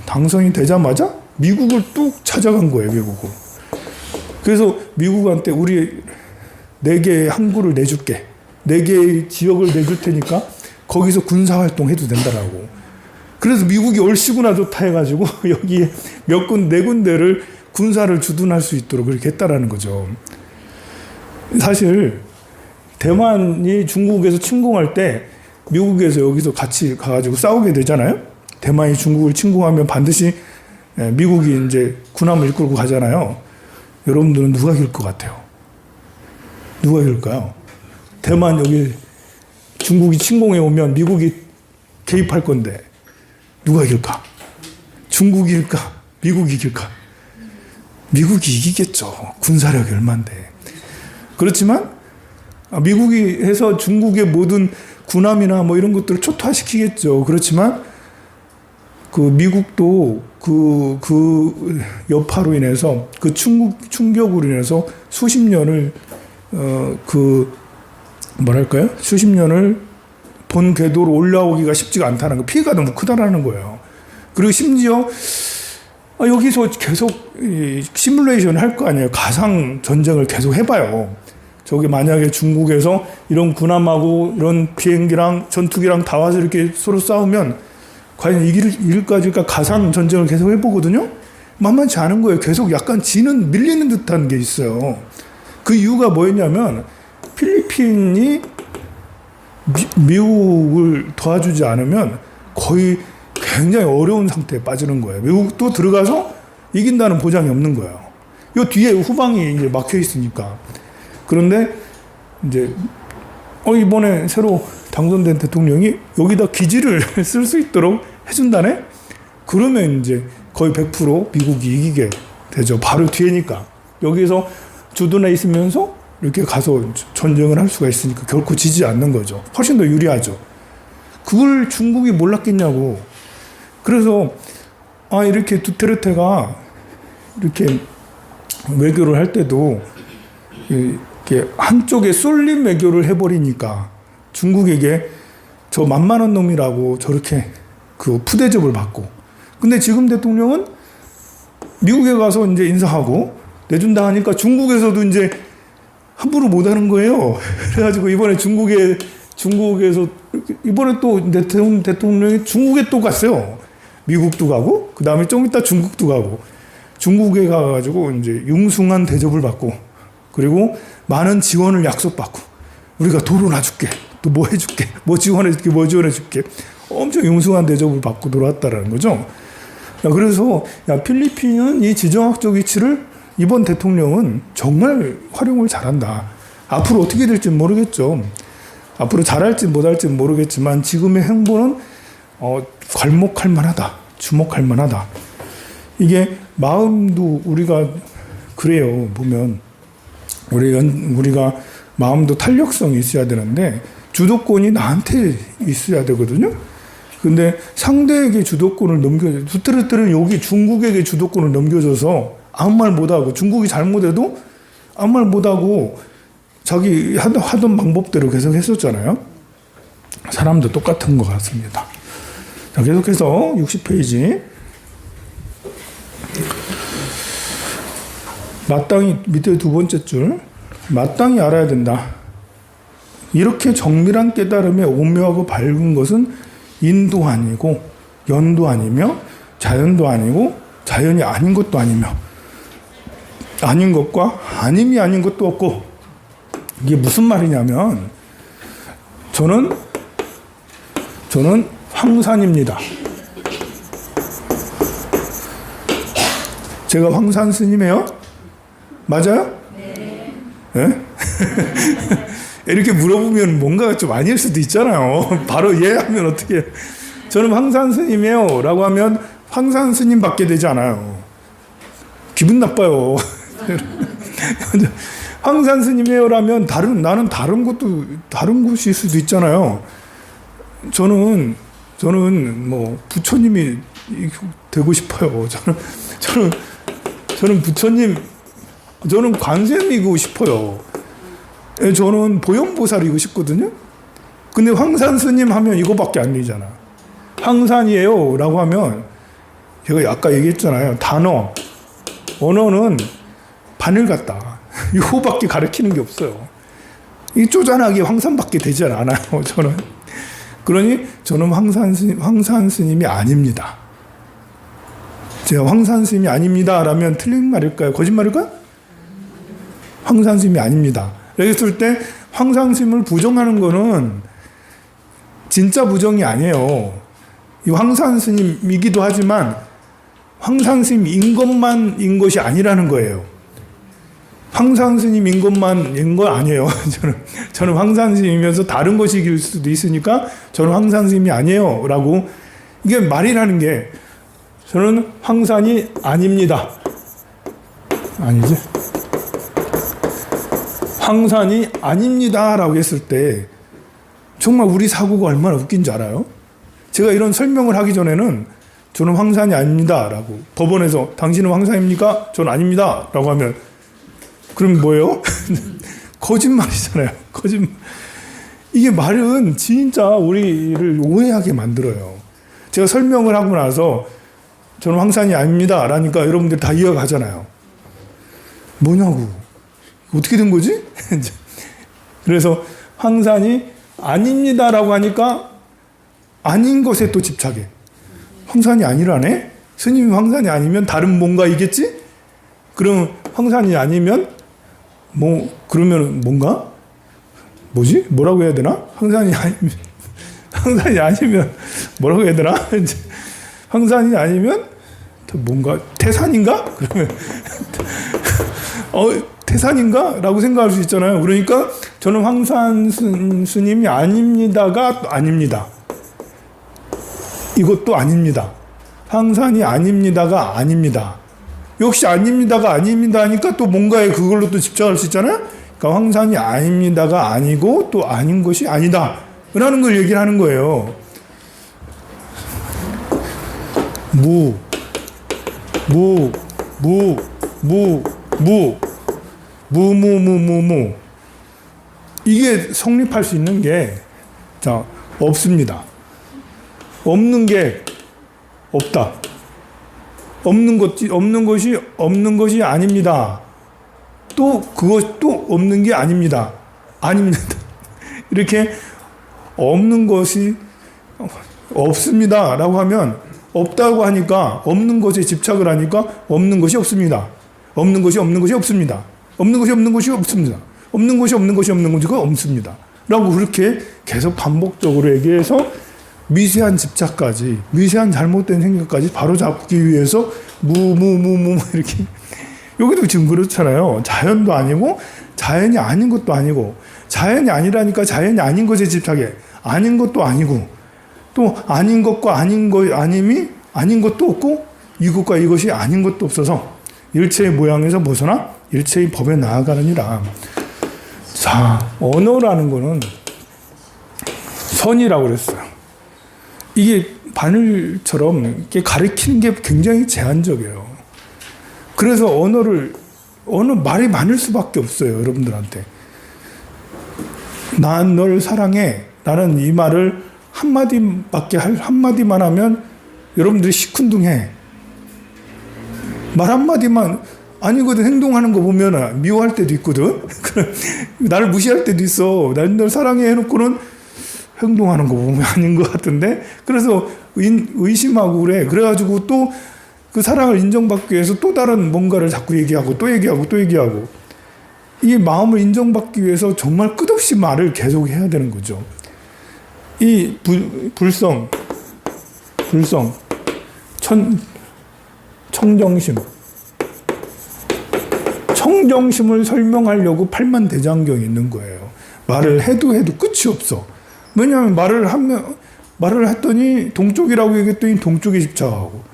당선이 되자마자 미국을 뚝 찾아간 거예요, 미국을. 그래서 미국한테 우리 4개의 항구를 내줄게. 4개의 지역을 내줄 테니까 거기서 군사활동 해도 된다라고. 그래서 미국이 얼씨구나 좋다 해가지고 여기에 네 군데를 군사를 주둔할 수 있도록 그렇게 했다라는 거죠. 사실 대만이 중국에서 침공할 때 미국에서 여기서 같이 가가지고 싸우게 되잖아요. 대만이 중국을 침공하면 반드시 미국이 이제 군함을 이끌고 가잖아요. 여러분들은 누가 이길 것 같아요? 누가 이길까요? 대만 여기 중국이 침공해 오면 미국이 개입할 건데 누가 이길까? 중국이 이길까? 미국이 이길까? 미국이 이기겠죠. 군사력이 얼만데. 그렇지만 미국이 해서 중국의 모든 군함이나 뭐 이런 것들을 초토화시키겠죠. 그렇지만 그 미국도 그 여파로 인해서 그 충격으로 인해서 수십 년을 수십 년을 본 궤도로 올라오기가 쉽지가 않다는 거, 피해가 너무 크다라는 거예요. 그리고 심지어 여기서 계속 시뮬레이션을 할 거 아니에요. 가상 전쟁을 계속 해봐요. 저기 만약에 중국에서 이런 군함하고 이런 비행기랑 전투기랑 다 와서 이렇게 서로 싸우면 과연 이길까 가상 전쟁을 계속 해보거든요. 만만치 않은 거예요. 계속 약간 밀리는 듯한 게 있어요. 그 이유가 뭐였냐면 필리핀이 미국을 도와주지 않으면 거의 굉장히 어려운 상태에 빠지는 거예요. 미국도 들어가서 이긴다는 보장이 없는 거예요. 이 뒤에 후방이 이제 막혀 있으니까. 그런데 이제 이번에 새로 당선된 대통령이 여기다 기지를 쓸 수 있도록 해준다네? 그러면 이제 거의 100% 미국이 이기게 되죠. 바로 뒤에니까. 여기서 주둔해 있으면서 이렇게 가서 전쟁을 할 수가 있으니까 결코 지지 않는 거죠. 훨씬 더 유리하죠. 그걸 중국이 몰랐겠냐고. 그래서 이렇게 두테르테가 이렇게 외교를 할 때도 이렇게 한쪽에 쏠림 외교를 해버리니까 중국에게 저 만만한 놈이라고 저렇게 그 푸대접을 받고. 근데 지금 대통령은 미국에 가서 이제 인사하고 내준다 하니까 중국에서도 이제 함부로 못 하는 거예요. 그래가지고 이번에 중국에서 이번에 또 대통령이 중국에 또 갔어요. 미국도 가고, 그 다음에 좀 이따 중국도 가고, 중국에 가가지고 이제 융숭한 대접을 받고, 그리고 많은 지원을 약속받고, 우리가 도로 놔줄게, 또 뭐 해줄게, 뭐 지원해줄게, 뭐 지원해줄게, 엄청 융숭한 대접을 받고 돌아왔다라는 거죠. 그래서 필리핀은 이 지정학적 위치를 이번 대통령은 정말 활용을 잘한다. 앞으로 어떻게 될지 모르겠죠. 앞으로 잘할지 못할지 모르겠지만 지금의 행보는 괄목할 만하다. 주목할 만하다. 이게 마음도 우리가 그래요. 보면 우리가 마음도 탄력성이 있어야 되는데 주도권이 나한테 있어야 되거든요. 근데 상대에게 주도권을 두트르트는 여기 중국에게 주도권을 넘겨줘서 아무 말 못하고, 중국이 잘못해도 아무 말 못하고 자기 하던 방법대로 계속 했었잖아요. 사람도 똑같은 것 같습니다. 자, 계속해서 60페이지. 마땅히, 밑에 두 번째 줄. 마땅히 알아야 된다. 이렇게 정밀한 깨달음에 오묘하고 밝은 것은 인도 아니고 연도 아니며 자연도 아니고 자연이 아닌 것도 아니며 아닌 것과 아님이 아닌 것도 없고, 이게 무슨 말이냐면 저는 황산입니다. 제가 황산 스님이에요? 맞아요? 네. 네? 이렇게 물어보면 뭔가 좀 아닐 수도 있잖아요. 바로 예 하면 어떻게. 저는 황산 스님이에요 라고 하면 황산 스님 받게 되지 않아요. 기분 나빠요. 황산 스님이에요 라면 나는 다른 곳일 수도 있잖아요. 저는 뭐 부처님이 되고 싶어요. 저는 부처님, 저는 관세음이고 싶어요. 저는 보현보살이고 싶거든요. 근데 황산 스님 하면 이거밖에 안 되잖아. 황산이에요 라고 하면, 제가 아까 얘기했잖아요. 언어는 바늘 같다. 이거밖에 가르치는 게 없어요. 이 쪼잔하게 황산밖에 되지 않아요. 저는. 그러니 저는 황산 스님이 아닙니다. 제가 황산 스님이 아닙니다 라면 틀린 말일까요? 거짓말일까요? 황산 스님이 아닙니다. 그랬을 때 황산 스님을 부정하는 거는 진짜 부정이 아니에요. 이 황산 스님이기도 하지만 황산 스님인 것만인 것이 아니라는 거예요. 황산 스님인 것만인 건 아니에요. 저는 황산 스님이면서 다른 것일 수도 있으니까 저는 황산 스님이 아니에요 라고, 이게 말이라는 게, 저는 황산이 아닙니다. 아니지? 황산이 아닙니다 라고 했을 때 정말 우리 사고가 얼마나 웃긴 줄 알아요? 제가 이런 설명을 하기 전에는 저는 황산이 아닙니다 라고, 법원에서 당신은 황산입니까? 저는 아닙니다 라고 하면 그럼 뭐예요? 거짓말이잖아요. 거짓말. 이게 말은 진짜 우리를 오해하게 만들어요. 제가 설명을 하고 나서 저는 황산이 아닙니다 라니까 여러분들 다 이해가 가잖아요. 뭐냐고. 어떻게 된 거지? 그래서 황산이 아닙니다 라고 하니까 아닌 것에 또 집착해. 황산이 아니라네? 스님이 황산이 아니면 다른 뭔가이겠지? 그럼 황산이 아니면 그러면 뭔가? 뭐지? 뭐라고 해야 되나? 황산이 아니면 뭐라고 해야 되나? 황산이 아니면 뭔가 태산인가? 그러면 태산인가? 라고 생각할 수 있잖아요. 그러니까 저는 황산 스님이 아닙니다가 아닙니다. 이것도 아닙니다. 황산이 아닙니다가 아닙니다. 역시 아닙니다가 아닙니다 하니까 또 뭔가에 그걸로 또 집착할 수 있잖아요. 그러니까 황산이 아닙니다가 아니고 또 아닌 것이 아니다 라는 걸 얘기를 하는 거예요. 이게 성립할 수 있는 게, 자, 없습니다. 없는 게 없다. 없는 것이 아닙니다. 또 그것도 없는 게 아닙니다. 아닙니다. 이렇게 없는 것이 없습니다 라고 하면, 없다고 하니까 없는 것에 집착을 하니까 없는 것이 없습니다. 없는 것이 없습니다. 없는 것이 없습니다. 없는 것이 없습니다 라고 그렇게 계속 반복적으로 얘기해서 미세한 집착까지, 미세한 잘못된 생각까지 바로잡기 위해서 이렇게. 여기도 지금 그렇잖아요. 자연도 아니고 자연이 아닌 것도 아니고, 자연이 아니라니까 자연이 아닌 것에 집착해. 아닌 것도 아니고, 또 아닌 것과 아님이 아닌 것도 없고, 이것과 이것이 아닌 것도 없어서 일체의 모양에서 벗어나 일체의 법에 나아가느니라. 자, 언어라는 거는 선이라고 그랬어요. 이게 바늘처럼 이렇게 가리키는 게 굉장히 제한적이에요. 그래서 말이 많을 수밖에 없어요, 여러분들한테. 난 널 사랑해. 나는 이 말을 한마디만 하면 여러분들이 시큰둥해. 말 한마디만 아니거든. 행동하는 거 보면 미워할 때도 있거든. 나를 무시할 때도 있어. 난 널 사랑해 해놓고는 행동하는 거 보면 아닌 것 같은데. 그래서 의심하고 그래. 그래가지고 또 그 사랑을 인정받기 위해서 또 다른 뭔가를 자꾸 얘기하고 또 얘기하고 이 마음을 인정받기 위해서 정말 끝없이 말을 계속 해야 되는 거죠. 이 불성, 청정심을 설명하려고 팔만대장경이 있는 거예요. 말을 해도 끝이 없어. 왜냐하면 말을 했더니 동쪽이라고 얘기했더니 동쪽에 집착하고,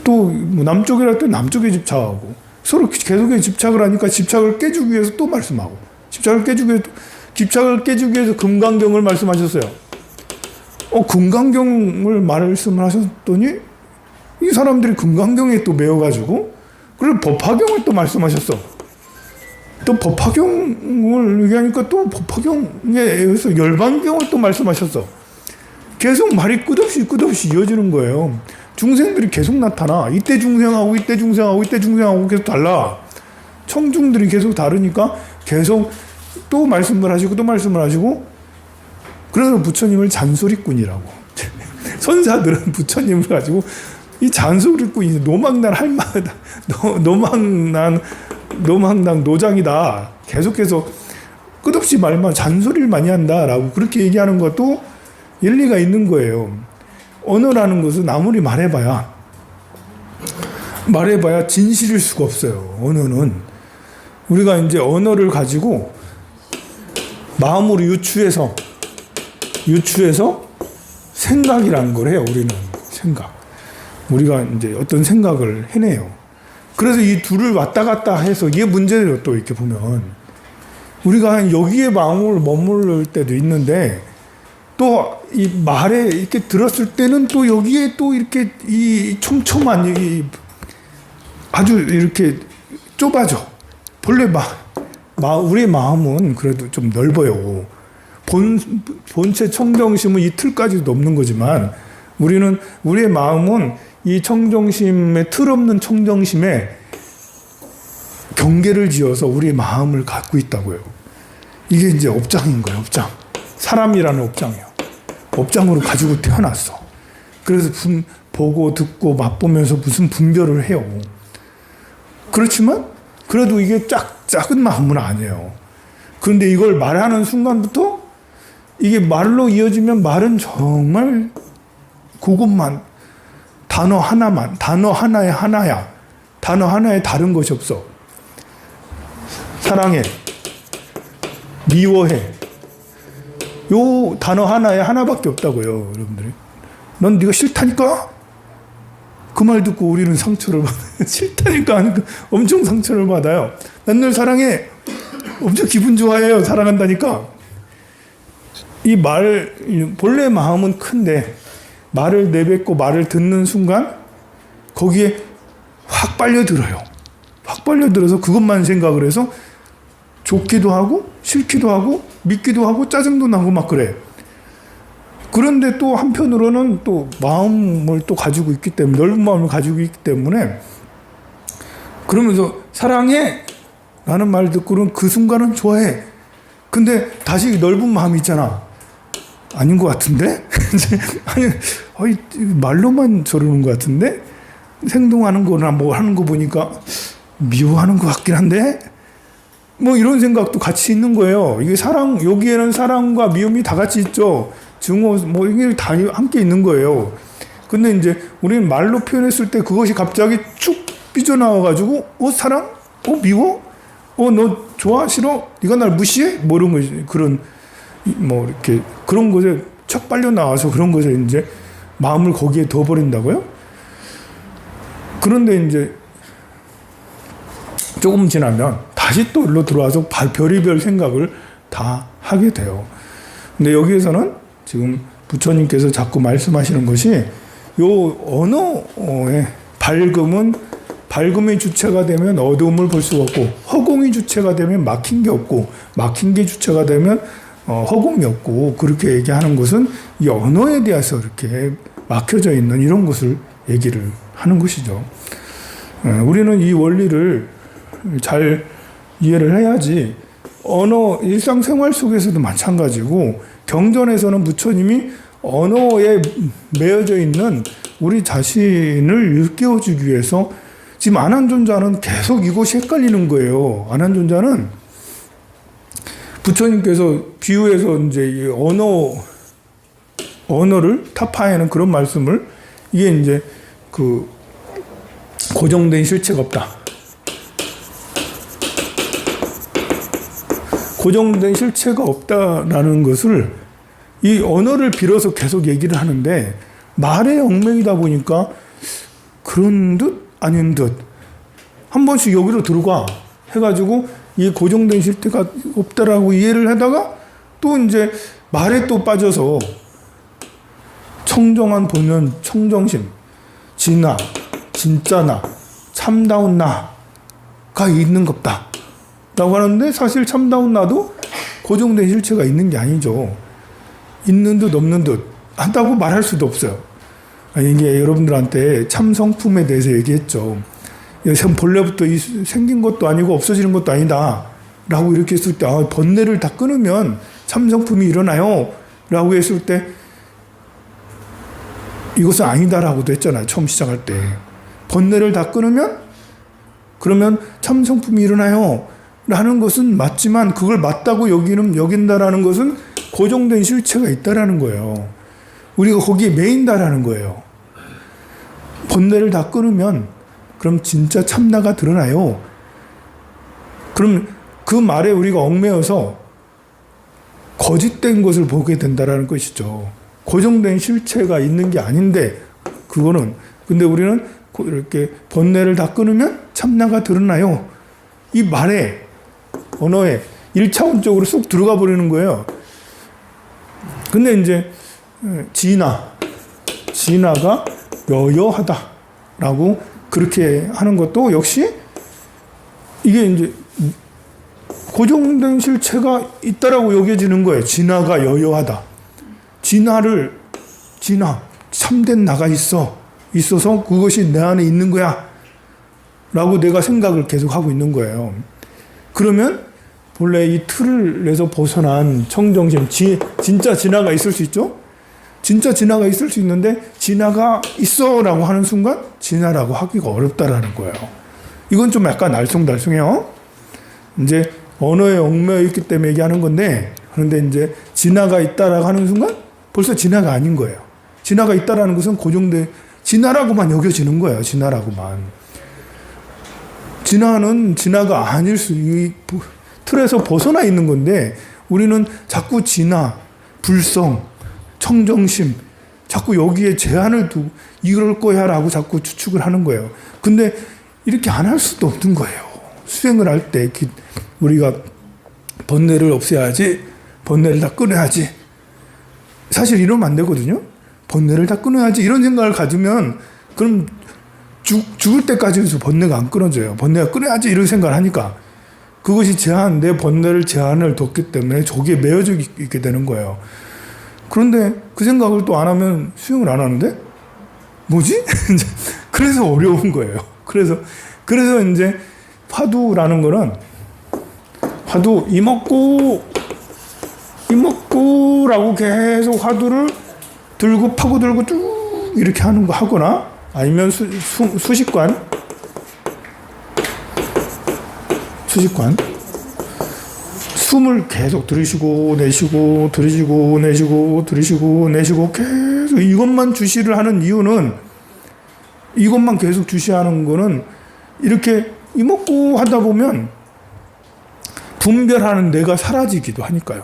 또 남쪽이라고 했더니 남쪽에 집착하고, 서로 계속해서 집착을 하니까 집착을 깨주기 위해서 또 말씀하고, 집착을 깨주기 위해서 금강경을 말씀하셨어요. 금강경을 말씀을 하셨더니 이 사람들이 금강경에 또 매여가지고, 그리고 법화경을 또 말씀하셨어. 또 법화경을 얘기하니까 또 법화경에 의해서 열반경을 또 말씀하셨어. 계속 말이 끝없이 이어지는 거예요. 중생들이 계속 나타나. 이때 중생하고 계속 달라. 청중들이 계속 다르니까 계속 또 말씀을 하시고, 그래서 부처님을 잔소리꾼이라고. 선사들은 부처님을 가지고 이 잔소리꾼이 노망난 노장이다. 계속해서 끝없이 잔소리를 많이 한다라고 그렇게 얘기하는 것도 일리가 있는 거예요. 언어라는 것은 아무리 말해봐야 진실일 수가 없어요. 언어는 우리가 이제 언어를 가지고 마음으로 유추해서 생각이라는 걸 해요. 우리가 이제 어떤 생각을 해내요. 그래서 이 둘을 왔다 갔다 해서 이게 문제예요. 또 이렇게 보면 우리가 여기에 마음을 머무를 때도 있는데, 또 이 말에 이렇게 들었을 때는 또 여기에 또 이렇게 이 촘촘한 이 아주 이렇게 좁아져. 본래 우리의 마음은 그래도 좀 넓어요. 본체 청정심은 이 틀까지도 넘는 거지만, 우리의 마음은 이 청정심의 틀 없는 청정심에 경계를 지어서 우리의 마음을 갖고 있다고요. 이게 이제 업장인 거예요. 업장. 사람이라는 업장이에요. 업장으로 가지고 태어났어. 그래서 보고 듣고 맛보면서 무슨 분별을 해요. 그렇지만 그래도 이게 작은 마음은 아니에요. 그런데 이걸 말하는 순간부터 이게 말로 이어지면 말은 정말 그것만, 단어 하나에 하나야. 단어 하나에 다른 것이 없어. 사랑해, 미워해. 요 단어 하나에 하나밖에 없다고요, 여러분들이. 넌 네가 싫다니까? 그 말 듣고 우리는 상처를 받아요. 싫다니까 하니까 엄청 상처를 받아요. 난 널 사랑해. 엄청 기분 좋아해요. 사랑한다니까. 본래 마음은 큰데 말을 내뱉고 말을 듣는 순간 거기에 확 빨려들어요. 확 빨려들어서 그것만 생각을 해서 좋기도 하고 싫기도 하고 믿기도 하고 짜증도 나고 막 그래. 그런데 또 한편으로는 또 마음을 또 가지고 있기 때문에, 넓은 마음을 가지고 있기 때문에, 그러면서 사랑해 라는 말 듣고는 그 순간은 좋아해. 근데 다시 넓은 마음이 있잖아. 아닌 것 같은데? 아니, 말로만 저러는 것 같은데? 행동하는 거나 뭐 하는 거 보니까 미워하는 것 같긴 한데? 뭐 이런 생각도 같이 있는 거예요. 이게 여기에는 사랑과 미움이 다 같이 있죠. 증오, 뭐 이게 다 함께 있는 거예요. 근데 이제 우리는 말로 표현했을 때 그것이 갑자기 축 삐져나와가지고, 사랑? 미워? 너 좋아? 싫어? 네가 날 무시해? 뭐 이런 거, 그런, 뭐 이렇게, 그런 것에 척 빨려 나와서 그런 것에 이제 마음을 거기에 둬버린다고요? 그런데 이제 조금 지나면 다시 또 일로 들어와서 별의별 생각을 다 하게 돼요. 근데 여기에서는 지금 부처님께서 자꾸 말씀하시는 것이 요 언어의 밝음의 주체가 되면 어두움을 볼 수가 없고, 허공이 주체가 되면 막힌 게 없고, 막힌 게 주체가 되면 허공이 없고, 그렇게 얘기하는 것은 이 언어에 대해서 이렇게 막혀져 있는 이런 것을 얘기를 하는 것이죠. 우리는 이 원리를 잘 이해를 해야지, 일상생활 속에서도 마찬가지고, 경전에서는 부처님이 언어에 매여져 있는 우리 자신을 일깨워주기 위해서 지금 안한존자는 계속 이것이 헷갈리는 거예요. 안한존자는 부처님께서 비유해서 이제 이 언어를 타파하는 그런 말씀을, 이게 이제 그 고정된 실체가 없다. 고정된 실체가 없다라는 것을 이 언어를 빌어서 계속 얘기를 하는데, 말의 얽매이다 보니까 그런 듯 아닌 듯 한 번씩 여기로 들어가 해가지고 이 고정된 실체가 없다라고 이해를 하다가 또 이제 말에 또 빠져서 청정한 본연 청정심, 진나, 진짜나, 참다운 나가 있는 겁다 라고 하는데, 사실 참다운 나도 고정된 실체가 있는 게 아니죠. 있는 듯 없는 듯 한다고 말할 수도 없어요. 이게 여러분들한테 참성품에 대해서 얘기했죠. 본래부터 생긴 것도 아니고 없어지는 것도 아니다 라고 이렇게 했을 때, 번뇌를 다 끊으면 참성품이 일어나요 라고 했을 때, 이것은 아니다라고도 했잖아요. 처음 시작할 때. 번뇌를 다 끊으면 그러면 참성품이 일어나요 라는 것은 맞지만, 그걸 맞다고 여긴다라는 것은 고정된 실체가 있다라는 거예요. 우리가 거기에 매인다라는 거예요. 번뇌를 다 끊으면 그럼 진짜 참나가 드러나요. 그럼 그 말에 우리가 얽매여서 거짓된 것을 보게 된다라는 것이죠. 고정된 실체가 있는 게 아닌데, 그거는, 근데 우리는 이렇게 번뇌를 다 끊으면 참나가 드러나요. 이 말에, 언어에 1차원적으로 쏙 들어가 버리는 거예요. 근데 이제 진화가 여여하다라고 그렇게 하는 것도 역시 이게 이제 고정된 실체가 있다라고 여겨지는 거예요. 진화가 여여하다. 진화, 참된 나가 있어서 그것이 내 안에 있는 거야 라고 내가 생각을 계속 하고 있는 거예요. 그러면 본래 이 틀을 내서 벗어난 청정심, 진짜 진화가 있을 수 있죠? 진짜 진화가 있을 수 있는데, 진화가 있어 라고 하는 순간 진화라고 하기가 어렵다라는 거예요. 이건 좀 약간 알쏭달쏭해요. 이제 언어에 얽매여 있기 때문에 얘기하는 건데, 그런데 이제 진화가 있다라고 하는 순간 벌써 진화가 아닌 거예요. 진화가 있다라는 것은 고정된 진화라고만 여겨지는 거예요. 진화라고만. 진화는 진화가 아닐 이 틀에서 벗어나 있는 건데, 우리는 자꾸 진화, 불성, 청정심, 자꾸 여기에 제한을 두고 이럴 거야 라고 자꾸 추측을 하는 거예요. 근데 이렇게 안 할 수도 없는 거예요. 수행을 할 때 우리가 번뇌를 없애야지, 번뇌를 다 끊어야지. 사실 이러면 안 되거든요. 번뇌를 다 끊어야지 이런 생각을 가지면 그럼 죽을 때까지 해서 번뇌가 안 끊어져요. 번뇌가 끊어야지 이런 생각을 하니까 그것이 내 번뇌를 제한을 뒀기 때문에 저기에 매여져 있게 되는 거예요. 그런데 그 생각을 또 안 하면 수행을 안 하는데 뭐지? 그래서 어려운 거예요. 그래서 이제 화두라는 거는 화두 이먹고라고 계속 화두를 들고 파고들고 쭉 이렇게 하는 거 하거나, 아니면 수식관 숨을 계속 들이쉬고 내쉬고 들이쉬고 내쉬고 들이쉬고 내쉬고 계속 이것만 주시를 하는 이유는, 이것만 계속 주시하는 거는, 이렇게 이먹고 하다 보면 분별하는 내가 사라지기도 하니까요.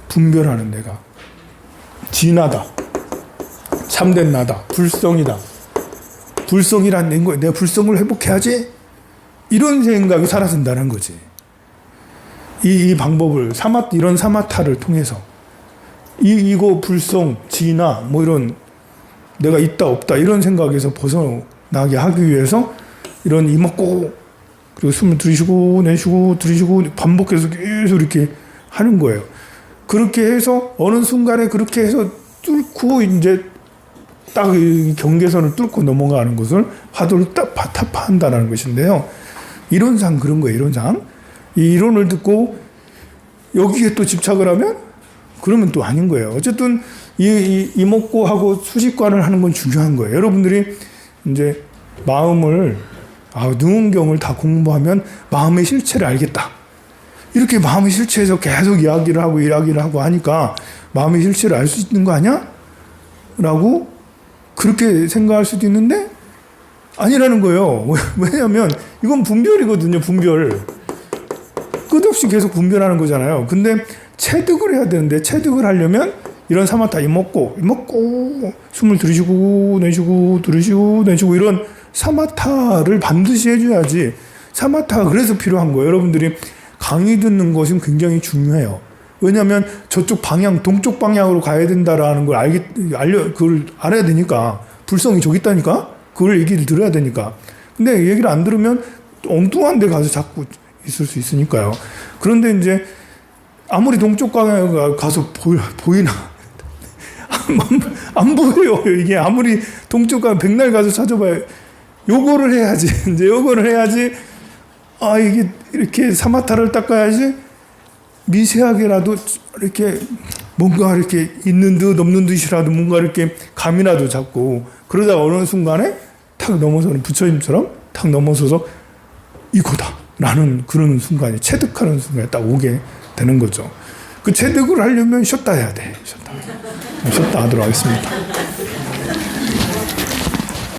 분별하는 내가. 진하다. 참된 나다. 불성이다. 불성이란 거예요. 내가 불성을 회복해야지. 이런 생각이 사라진다는 거지. 이 방법을 이런 사마타를 통해서 이거 불성, 진화 뭐 이런 내가 있다 없다 이런 생각에서 벗어나게 하기 위해서 이런 이먹고 그리고 숨을 들이쉬고 내쉬고 들이쉬고 반복해서 계속 이렇게 하는 거예요. 그렇게 해서 어느 순간에 그렇게 해서 뚫고 이제 딱 이 경계선을 뚫고 넘어가는 것을 화두를 딱 타파한다는 것인데요. 이론상 그런 거예요. 이론상. 이 이론을 듣고 여기에 또 집착을 하면 그러면 또 아닌 거예요. 어쨌든 이목구하고 수식관을 하는 건 중요한 거예요. 여러분들이 이제 마음을 누운경을 다 공부하면 마음의 실체를 알겠다. 이렇게 마음의 실체에서 계속 이야기를 하고 하니까 마음의 실체를 알 수 있는 거 아니야? 라고 그렇게 생각할 수도 있는데 아니라는 거예요. 왜냐하면 이건 분별이거든요. 분별. 끝없이 계속 분별하는 거잖아요. 근데 체득을 해야 되는데 체득을 하려면 이런 사마타 이먹고 숨을 들이쉬고 내쉬고 들이쉬고 내쉬고 이런 사마타를 반드시 해줘야지. 사마타가 그래서 필요한 거예요. 여러분들이 강의 듣는 것은 굉장히 중요해요. 왜냐하면 저쪽 방향, 동쪽 방향으로 가야 된다라는 걸 그걸 알아야 되니까. 불성이 저기 있다니까? 그걸 얘기를 들어야 되니까. 근데 얘기를 안 들으면 엉뚱한 데 가서 자꾸 있을 수 있으니까요. 그런데 이제 아무리 동쪽 방향에 가서 보이나? 안 보여요. 이게 아무리 동쪽 방향 백날 가서 찾아봐요. 요거를 해야지. 이제 요거를 해야지. 이게 이렇게 사마타를 닦아야지. 미세하게라도 이렇게 뭔가 이렇게 있는 듯 없는 듯이라도 뭔가 이렇게 감이라도 잡고 그러다가 어느 순간에 탁 넘어서는 부처님처럼 탁 넘어서서 이거다 라는 그런 순간이 체득하는 순간에 딱 오게 되는 거죠. 그 체득을 하려면 쉬었다 해야 돼. 쉬었다 하도록 하겠습니다.